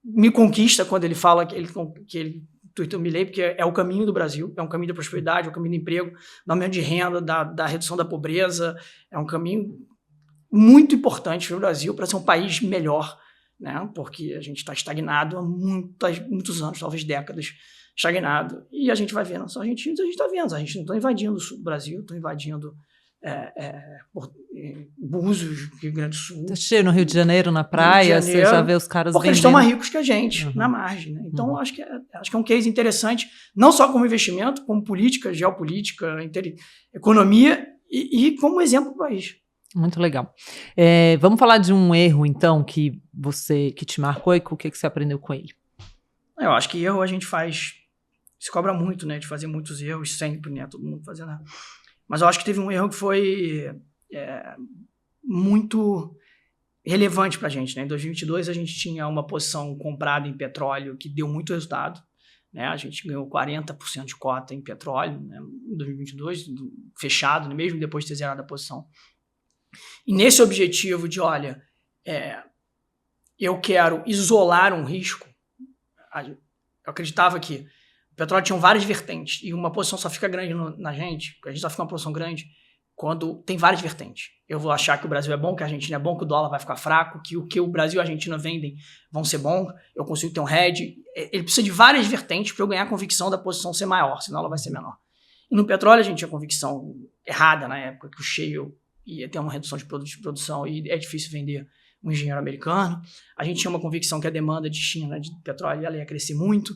Me conquista quando ele fala que ele tweetou o Milei, porque é o caminho do Brasil, é um caminho da prosperidade, é um caminho do emprego, do aumento de renda, da redução da pobreza, é um caminho muito importante para o Brasil, para ser um país melhor, né? Porque a gente está estagnado há muitos anos, talvez décadas, estagnado, e a gente vai vendo, são argentinos, a gente está vendo, a gente não está invadindo o sul do Brasil, estão invadindo Búzios, Rio Grande do Sul. Tá cheio no Rio de Janeiro, na praia, você já vê os caras porque eles estão mais ricos que a gente, na margem. Né? Então, acho que é um case interessante, não só como investimento, como política, geopolítica, economia e como exemplo do país. Muito legal. Vamos falar de um erro, então, que te marcou e o que você aprendeu com ele? Eu acho que erro a gente se cobra muito, né, de fazer muitos erros sempre, né, todo mundo fazendo nada. Mas eu acho que teve um erro que foi muito relevante para a gente. Né? Em 2022, a gente tinha uma posição comprada em petróleo que deu muito resultado. Né? A gente ganhou 40% de cota em petróleo, né? Em 2022, fechado, mesmo depois de ter zerado a posição. E nesse objetivo de, olha, eu quero isolar um risco, eu acreditava que o petróleo tinha várias vertentes e uma posição só fica grande na gente, a gente só fica uma posição grande quando tem várias vertentes. Eu vou achar que o Brasil é bom, que a Argentina é bom, que o dólar vai ficar fraco, que o que o Brasil e a Argentina vendem vão ser bons, eu consigo ter um hedge. Ele precisa de várias vertentes para eu ganhar a convicção da posição ser maior, senão ela vai ser menor. E no petróleo a gente tinha convicção errada na época, que o shale ia ter uma redução de produção e é difícil vender um engenheiro americano. A gente tinha uma convicção que a demanda de China de petróleo ela ia crescer muito.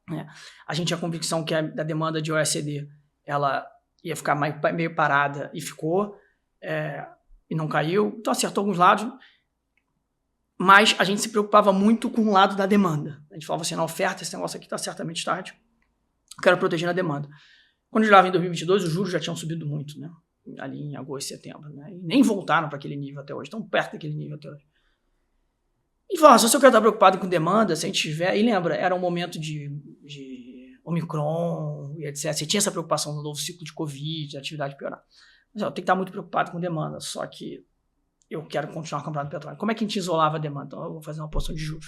Né? A gente tinha a convicção que a demanda de OECD ela ia ficar meio parada e ficou, e não caiu. Então acertou alguns lados, mas a gente se preocupava muito com o lado da demanda. A gente falava assim, na oferta, esse negócio aqui está certamente estático, eu quero proteger na demanda. Quando a gente olhava em 2022, os juros já tinham subido muito, né? Ali em agosto e setembro, né? E nem voltaram para aquele nível até hoje, estão perto daquele nível até hoje. E falava, se eu quero estar preocupado com demanda, se a gente tiver... E lembra, era um momento de Omicron e etc. Você tinha essa preocupação no novo ciclo de Covid, a atividade piorar. Mas eu tenho que estar muito preocupado com demanda, só que eu quero continuar comprando petróleo. Como é que a gente isolava a demanda? Então eu vou fazer uma posição de juros.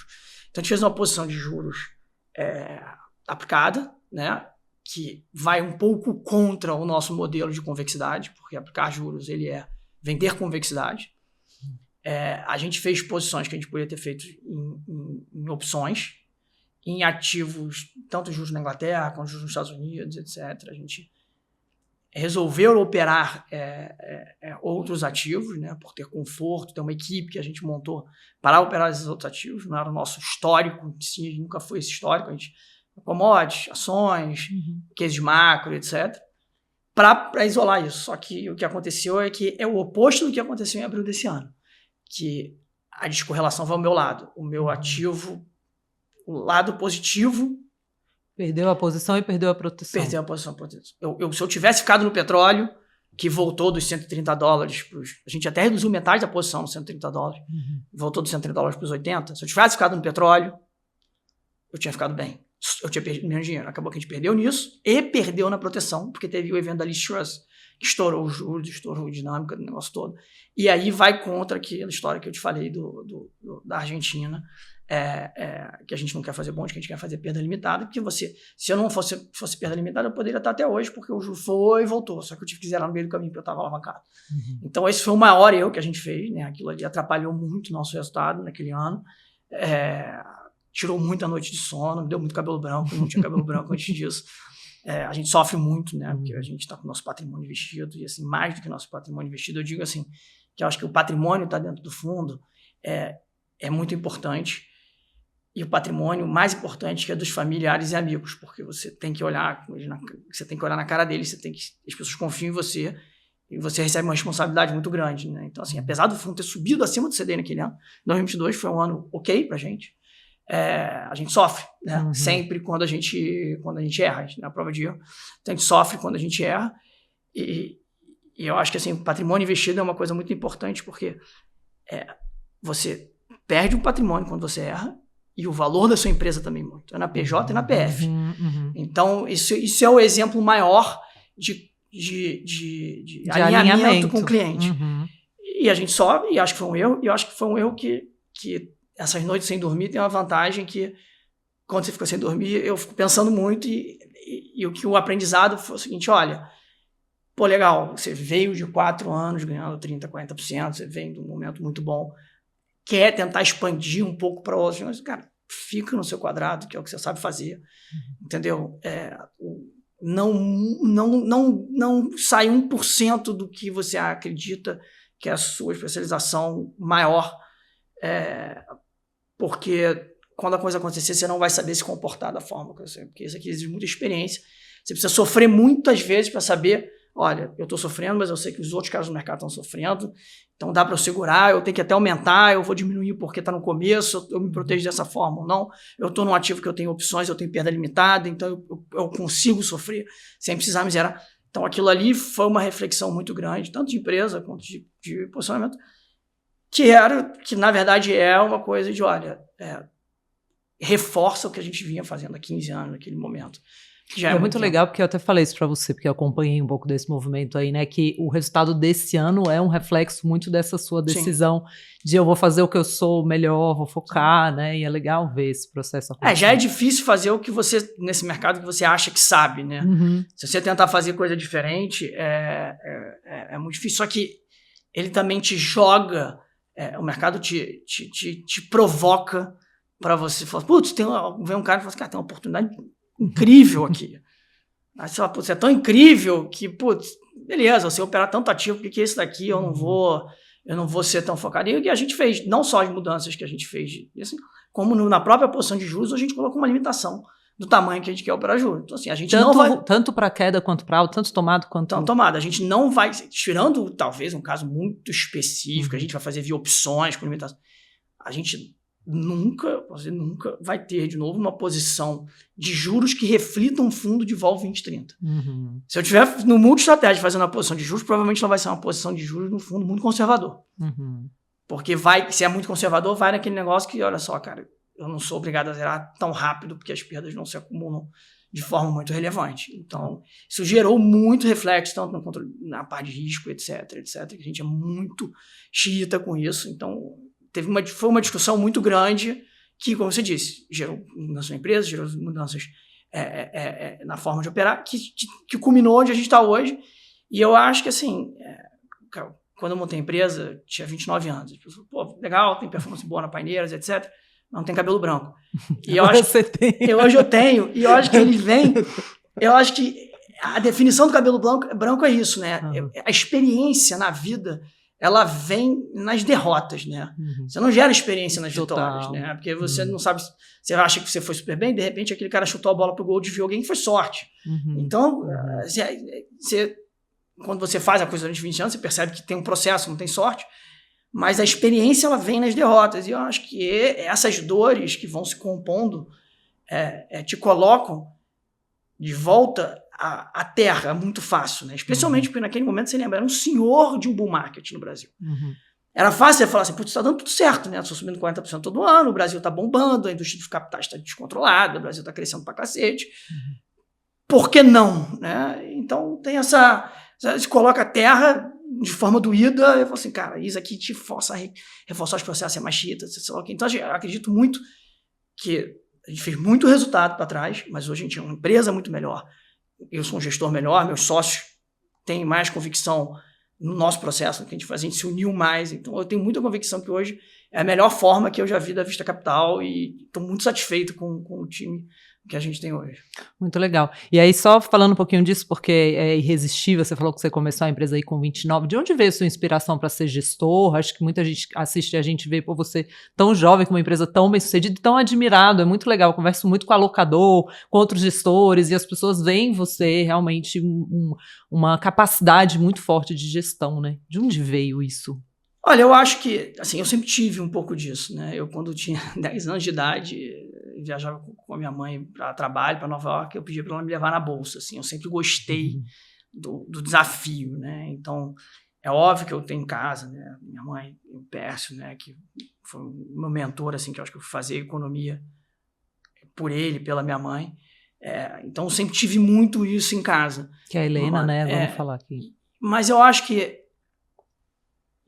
Então a gente fez uma posição de juros aplicada, né? Que vai um pouco contra o nosso modelo de convexidade, porque aplicar juros ele é vender convexidade. A gente fez posições que a gente poderia ter feito em opções, em ativos, tanto juros na Inglaterra, quanto juros nos Estados Unidos, etc. A gente resolveu operar outros ativos, né, por ter conforto, ter uma equipe que a gente montou para operar esses outros ativos. Não era o nosso histórico, sim, nunca foi esse histórico. A gente commodities, ações, cases de macro, etc. para isolar isso. Só que o que aconteceu é que é o oposto do que aconteceu em abril desse ano. Que a descorrelação vai ao meu lado. O meu ativo, o lado positivo... Perdeu a posição e perdeu a proteção. Perdeu a posição de proteção. Se eu tivesse ficado no petróleo, que voltou dos $130 a gente até reduziu metade da posição nos $130. Voltou dos $130 para os 80. Se eu tivesse ficado no petróleo, eu tinha ficado bem. Eu tinha perdido menos dinheiro. Acabou que a gente perdeu nisso e perdeu na proteção, porque teve o evento da Liz Truss, que estourou os juros, estourou a dinâmica do negócio todo. E aí vai contra aquela história que eu te falei da Argentina, que a gente não quer fazer bonde, que a gente quer fazer perda limitada, porque se eu não fosse perda limitada, eu poderia estar até hoje, porque o juro foi e voltou, só que eu tive que zerar no meio do caminho, porque eu estava alavancado. Então esse foi o maior erro que a gente fez, né? Aquilo ali atrapalhou muito o nosso resultado naquele ano, tirou muita noite de sono, me deu muito cabelo branco, não tinha cabelo branco antes disso. A gente sofre muito, né? Porque a gente está com o nosso patrimônio investido, e assim, mais do que nosso patrimônio investido, eu digo assim, que eu acho que o patrimônio está dentro do fundo, é muito importante. E o patrimônio mais importante que é dos familiares e amigos, porque você tem que olhar na cara deles, as pessoas confiam em você e você recebe uma responsabilidade muito grande, né? Então, assim, apesar do fundo ter subido acima do CDI naquele ano, 2022 foi um ano ok pra gente, a gente sofre, né? Sempre quando a gente erra, na prova de erro, então a gente sofre quando a gente erra e eu acho que assim, o patrimônio investido é uma coisa muito importante porque você perde um patrimônio quando você erra e o valor da sua empresa também muito. É na PJ e na PF. Então, isso é o exemplo maior de alinhamento com o cliente. E a gente sobe, e acho que foi um erro, e eu acho que foi um erro que essas noites sem dormir tem uma vantagem que, quando você fica sem dormir, eu fico pensando muito, e o que o aprendizado foi o seguinte, olha, pô, legal, você veio de 4 anos ganhando 30%, 40%, você vem de um momento muito bom, quer tentar expandir um pouco para outros, mas, cara, fica no seu quadrado, que é o que você sabe fazer, entendeu? Não sai 1% do que você acredita que é a sua especialização maior, porque quando a coisa acontecer, você não vai saber se comportar da forma que você... Porque isso aqui exige muita experiência. Você precisa sofrer muitas vezes para saber, olha, eu estou sofrendo, mas eu sei que os outros caras no mercado estão sofrendo, então dá para eu segurar, eu tenho que até aumentar, eu vou diminuir porque está no começo, eu me protejo dessa forma ou não. Eu estou num ativo que eu tenho opções, eu tenho perda limitada, então eu consigo sofrer sem precisar me zerar. Então aquilo ali foi uma reflexão muito grande, tanto de empresa quanto de posicionamento, que na verdade é uma coisa de, olha, reforça o que a gente vinha fazendo há 15 anos naquele momento. Já é muito legal, porque eu até falei isso para você, porque eu acompanhei um pouco desse movimento aí, né, que o resultado desse ano é um reflexo muito dessa sua decisão de eu vou fazer o que eu sou melhor, vou focar, né, e é legal ver esse processo acontecer. Já é difícil fazer o que você, nesse mercado, que você acha que sabe, né, se você tentar fazer coisa diferente, é muito difícil, só que ele também te joga, o mercado te provoca para você falar, putz, vem um cara e fala assim, cara, tem uma oportunidade incrível aqui. Aí você fala, putz, é tão incrível que, putz, beleza, você operar tanto ativo, porque esse daqui eu não vou ser tão focado. E o que a gente fez, não só as mudanças que a gente fez, assim, como na própria posição de juros, a gente colocou uma limitação do tamanho que a gente quer operar juros. Então, assim, a gente não vai... Tanto para queda quanto para alta, tanto tomado quanto... Então, tomada. A gente não vai... Tirando, talvez, um caso muito específico, a gente vai fazer via opções com limitação. A gente nunca vai ter, de novo, uma posição de juros que reflita um fundo de vol 2030. Se eu estiver no multi-estratégia fazendo a posição de juros, provavelmente não vai ser uma posição de juros no fundo muito conservador. Porque se é muito conservador, vai naquele negócio que, olha só, cara, eu não sou obrigado a zerar tão rápido porque as perdas não se acumulam de forma muito relevante. Então, isso gerou muito reflexo, tanto no controle, na parte de risco, etc, que a gente é muito xiita com isso. Então, foi uma discussão muito grande que, como você disse, gerou mudanças na empresa, gerou mudanças na forma de operar, que culminou onde a gente está hoje. E eu acho que, assim, quando eu montei a empresa, tinha 29 anos. As pessoas, pô, legal, tem performance boa na Paineiras, etc., mas não tem cabelo branco. E hoje eu tenho, e eu acho que eles vêm... Eu acho que a definição do cabelo branco é isso, né? A experiência na vida, ela vem nas derrotas, né? Você não gera experiência nas vitórias, né? Porque você não sabe... Você acha que você foi super bem, de repente aquele cara chutou a bola pro gol, desviou alguém, foi sorte. Então, quando você faz a coisa durante 20 anos, você percebe que tem um processo, não tem sorte, mas a experiência ela vem nas derrotas, e eu acho que essas dores que vão se compondo te colocam de volta à terra muito fácil, né? Especialmente porque naquele momento, você lembra, era um senhor de um bull market no Brasil. Era fácil você falar assim, putz, tá dando tudo certo, né? Estou subindo 40% todo ano, o Brasil tá bombando, a indústria dos capitais está descontrolada, o Brasil tá crescendo pra cacete. Por que não? Né? Então tem você coloca a terra de forma doída, eu falo assim, cara, isso aqui te força a reforçar os processos, é mais chita, sei lá o quê. Então eu acredito muito que a gente fez muito resultado para trás, mas hoje a gente é uma empresa muito melhor. Eu sou um gestor melhor, meus sócios têm mais convicção no nosso processo, no que a gente faz, a gente se uniu mais. Então eu tenho muita convicção que hoje é a melhor forma que eu já vi da Vista Capital e estou muito satisfeito com o time que a gente tem hoje. Muito legal. E aí, só falando um pouquinho disso, porque é irresistível, você falou que você começou a empresa aí com 29, de onde veio a sua inspiração para ser gestor? Acho que muita gente assiste a gente vê, pô, você tão jovem, com uma empresa tão bem sucedida e tão admirado, é muito legal, eu converso muito com alocador, com outros gestores, e as pessoas veem você realmente uma capacidade muito forte de gestão, né? De onde veio isso? Olha, eu acho que, assim, eu sempre tive um pouco disso, né? Eu, quando tinha 10 anos de idade, viajava com a minha mãe para trabalho, para Nova York, eu pedia para ela me levar na bolsa, assim. Eu sempre gostei do desafio, né? Então, é óbvio que eu tenho em casa, né? Minha mãe, o Pércio, né? Que foi o meu mentor, assim, que eu acho que eu fui fazer economia por ele, pela minha mãe. Então, eu sempre tive muito isso em casa. Que é a Helena, né? Vamos falar aqui. Mas eu acho que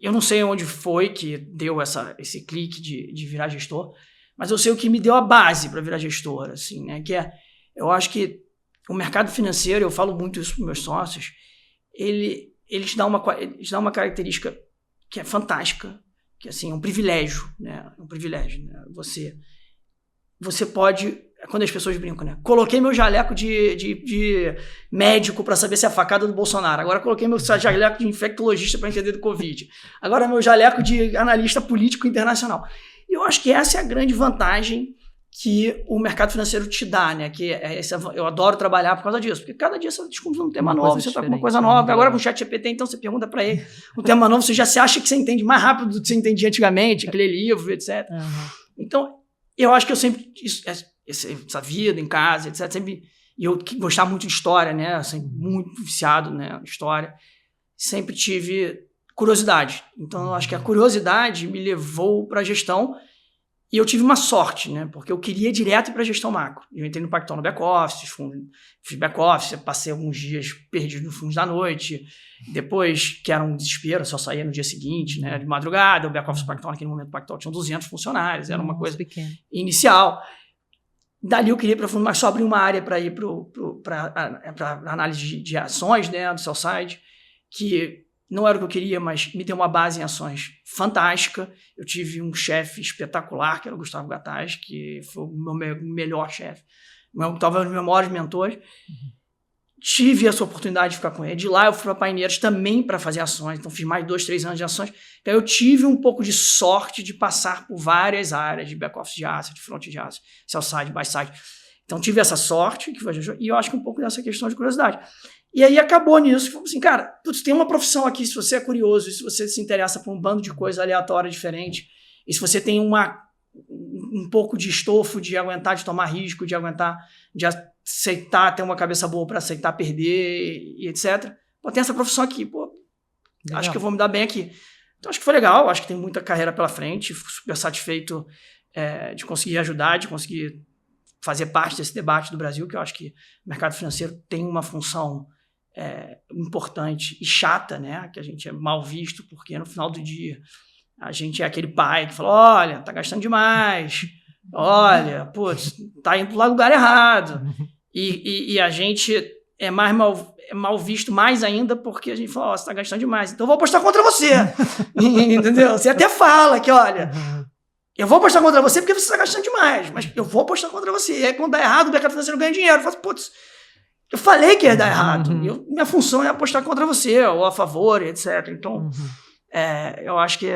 eu não sei onde foi que deu esse clique de virar gestor, mas eu sei o que me deu a base para virar gestor, assim, né? Eu acho que o mercado financeiro, eu falo muito isso para meus sócios, ele te dá uma característica que é fantástica, que assim, é um privilégio, né? É um privilégio, né? Você pode, quando as pessoas brincam, né? Coloquei meu jaleco de médico para saber se é a facada do Bolsonaro. Agora coloquei meu jaleco de infectologista para entender do Covid. Agora meu jaleco de analista político internacional. E eu acho que essa é a grande vantagem que o mercado financeiro te dá, né? Eu adoro trabalhar por causa disso, porque cada dia você descobre um tema novo, você está com uma coisa nova. Agora com o ChatGPT, então você pergunta para ele um tema novo, você já se acha que você entende mais rápido do que você entendia antigamente, aquele livro, etc. Então, eu acho que eu sempre... essa vida em casa, etc. E eu que gostava muito de história, né? Sempre muito viciado, né? História. Sempre tive curiosidade. Então, eu acho que a curiosidade me levou para a gestão e eu tive uma sorte, né? Porque eu queria ir direto para a gestão macro. Eu entrei no Pactual no back-office, fiz back-office, passei alguns dias perdido no fundo da noite. Depois, que era um desespero, só saía no dia seguinte, né? De madrugada. O back-office do Pactual, naquele momento, o Pactual tinha 200 funcionários. Era uma coisa pequena. Inicial. Dali eu queria ir para fundo, mas só abri uma área para ir para análise de ações, né, do sell-side, que não era o que eu queria, mas me deu uma base em ações fantástica. Eu tive um chefe espetacular, que era o Gustavo Gataz, que foi o meu melhor chefe, talvez um dos meus maiores mentores. Tive essa oportunidade de ficar com ele. De lá eu fui para Paineiras também para fazer ações, então fiz mais 2-3 anos de ações. Então eu tive um pouco de sorte de passar por várias áreas de back-office de asset, de front de asset, sell-side, buy-side. Então tive essa sorte, e eu acho que um pouco dessa questão de curiosidade. E aí acabou nisso, falou assim, cara, putz, tem uma profissão aqui, se você é curioso, se você se interessa por um bando de coisa aleatória diferente, e se você tem um pouco de estofo de aguentar, de tomar risco, de aguentar, de aceitar, ter uma cabeça boa para aceitar perder e etc. Pô, tem essa profissão aqui, pô, legal. Acho que eu vou me dar bem aqui. Então acho que foi legal, acho que tem muita carreira pela frente, fico super satisfeito de conseguir ajudar, de conseguir fazer parte desse debate do Brasil, que eu acho que o mercado financeiro tem uma função importante e chata, né? Que a gente é mal visto, porque no final do dia a gente é aquele pai que fala, olha, tá gastando demais, olha, putz, tá indo pro lugar errado. E a gente é mal visto mais ainda porque a gente fala, você tá gastando demais, então eu vou apostar contra você. Entendeu? Você até fala que, olha, eu vou apostar contra você porque você está gastando demais, mas eu vou apostar contra você. E aí, quando dá errado, o mercado financeiro ganha dinheiro. Eu falo, putz, eu falei que ia dar errado. Minha função é apostar contra você, ou a favor, etc. Então, eu acho que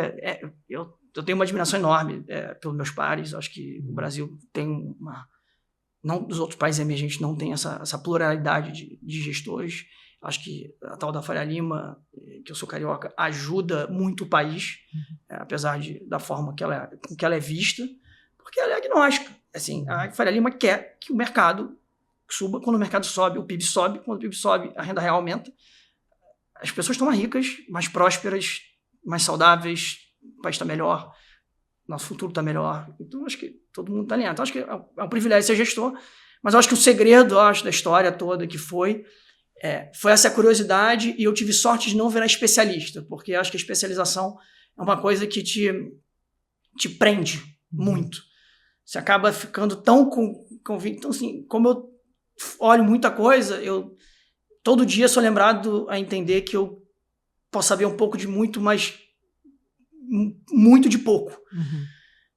eu tenho uma admiração enorme pelos meus pares. Eu acho que o Brasil tem não dos outros países emergentes não tem essa pluralidade de gestores. Acho que a tal da Faria Lima, que eu sou carioca, ajuda muito o país, apesar da forma com que ela é vista, porque ela é agnóstica. Assim, a Faria Lima quer que o mercado suba. Quando o mercado sobe, o PIB sobe. Quando o PIB sobe, a renda real aumenta. As pessoas estão mais ricas, mais prósperas, mais saudáveis, o país está melhor, nosso futuro está melhor. Então, acho que todo mundo está alinhado. Então, acho que é um privilégio ser gestor, mas eu acho que o segredo, da história toda que foi essa curiosidade, e eu tive sorte de não virar especialista, porque acho que a especialização é uma coisa que te prende muito. Você acaba ficando tão convicto. Então, assim, como eu olho muita coisa, eu todo dia sou lembrado a entender que eu posso saber um pouco de muito, mas muito de pouco.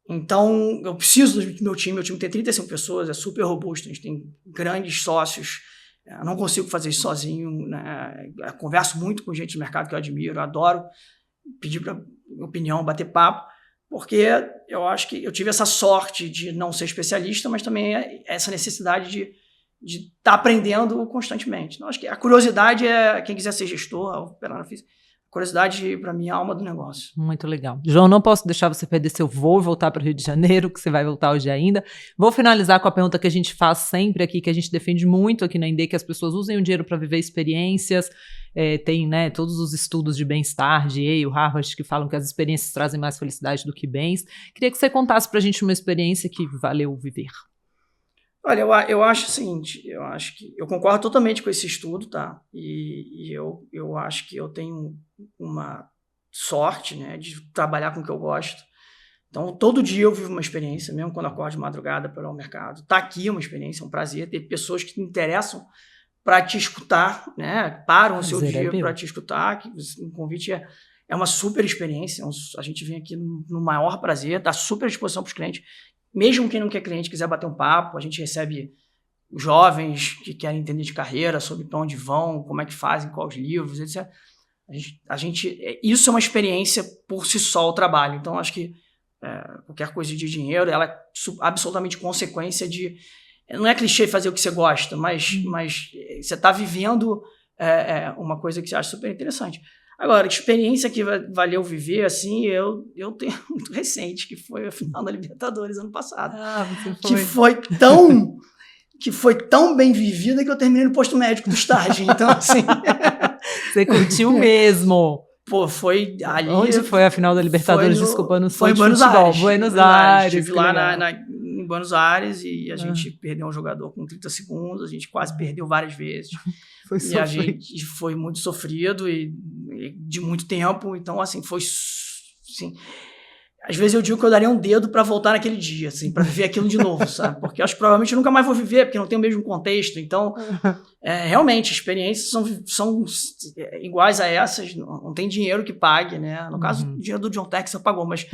Então, eu preciso do meu time. Meu time tem 35 pessoas, é super robusto, a gente tem grandes sócios. Eu não consigo fazer isso sozinho, né? Eu converso muito com gente do mercado que eu admiro, eu adoro pedir opinião, bater papo, porque eu acho que eu tive essa sorte de não ser especialista, mas também essa necessidade de estar aprendendo constantemente. Então, acho que a curiosidade quem quiser ser gestor, operar na física, curiosidade, para mim, é a alma do negócio. Muito legal. João, não posso deixar você perder seu voo e voltar para o Rio de Janeiro, que você vai voltar hoje ainda. Vou finalizar com a pergunta que a gente faz sempre aqui, que a gente defende muito aqui na Indê, que as pessoas usem o dinheiro para viver experiências. Tem, né, todos os estudos de bem-estar, de Yale, Harvard, que falam que as experiências trazem mais felicidade do que bens. Queria que você contasse para a gente uma experiência que valeu viver. Olha, eu acho o seguinte, eu acho que eu concordo totalmente com esse estudo, tá? E eu acho que eu tenho uma sorte, né, de trabalhar com o que eu gosto. Então, todo dia eu vivo uma experiência, mesmo quando eu acordo de madrugada para ir ao mercado. Tá aqui é uma experiência, é um prazer ter pessoas que te interessam para te escutar, né? Param o seu dia para te escutar. O convite é uma super experiência. A gente vem aqui no maior prazer, dá super disposição para os clientes. Mesmo quem não quer cliente, quiser bater um papo, a gente recebe jovens que querem entender de carreira, sobre para onde vão, como é que fazem, quais livros, etc. Isso é uma experiência por si só, o trabalho. Então, acho que qualquer coisa de dinheiro, ela é absolutamente consequência de... Não é clichê fazer o que você gosta, mas você está vivendo uma coisa que você acha super interessante. Agora, experiência que valeu viver, assim, eu tenho muito recente, que foi a final da Libertadores ano passado. Que foi tão bem vivida que eu terminei no posto médico do estágio. Então, assim... Você curtiu mesmo. Pô, foi ali... Onde foi a final da Libertadores? Desculpa, não sou de Buenos futebol. Aires. Buenos Aires. Estive lá em Buenos Aires e a gente perdeu um jogador com 30 segundos, a gente quase perdeu várias vezes. A gente foi muito sofrido e de muito tempo, então, assim, foi... Assim, às vezes eu digo que eu daria um dedo para voltar naquele dia, assim, para viver aquilo de novo, sabe? Porque eu acho que provavelmente eu nunca mais vou viver, porque não tem o mesmo contexto. Então, realmente, experiências são iguais a essas, não tem dinheiro que pague, né? No caso, o dinheiro do John Texas pagou, mas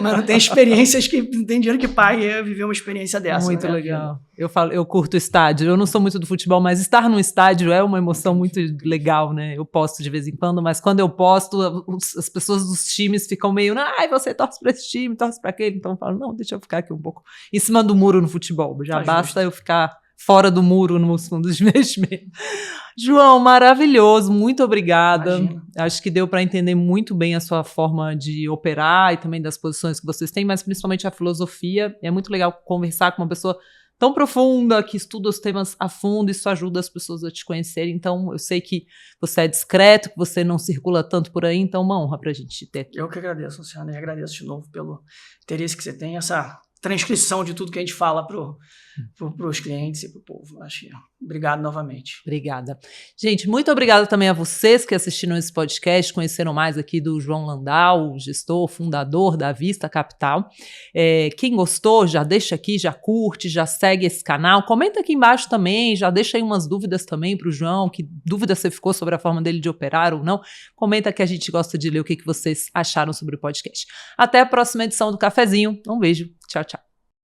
não tem experiências que não tem dinheiro que pague viver uma experiência dessa. Muito legal. Eu curto estádio. Eu não sou muito do futebol, mas estar num estádio é uma emoção muito legal, né? Eu posto de vez em quando, mas quando eu posto, as pessoas dos times ficam meio, você torce pra esse time, torce pra aquele. Então eu falo, não, deixa eu ficar aqui um pouco em cima do muro no futebol. Já basta eu ficar fora do muro nos fundos de investimento. João, maravilhoso, muito obrigada. Imagina. Acho que deu para entender muito bem a sua forma de operar e também das posições que vocês têm, mas principalmente a filosofia. É muito legal conversar com uma pessoa tão profunda, que estuda os temas a fundo, isso ajuda as pessoas a te conhecerem. Então, eu sei que você é discreto, que você não circula tanto por aí, então uma honra pra gente ter aqui. Eu que agradeço, Luciana, e agradeço de novo pelo interesse que você tem, essa transcrição de tudo que a gente fala pros clientes e pro povo. Obrigado novamente. Obrigada. Gente, muito obrigada também a vocês que assistiram esse podcast, conheceram mais aqui do João Landau, gestor, fundador da Vista Capital. Quem gostou, já deixa aqui, já curte, já segue esse canal. Comenta aqui embaixo também, já deixa aí umas dúvidas também pro João, que dúvida você ficou sobre a forma dele de operar ou não. Comenta que a gente gosta de ler o que vocês acharam sobre o podcast. Até a próxima edição do Cafezinho. Um beijo. Tchau, tchau.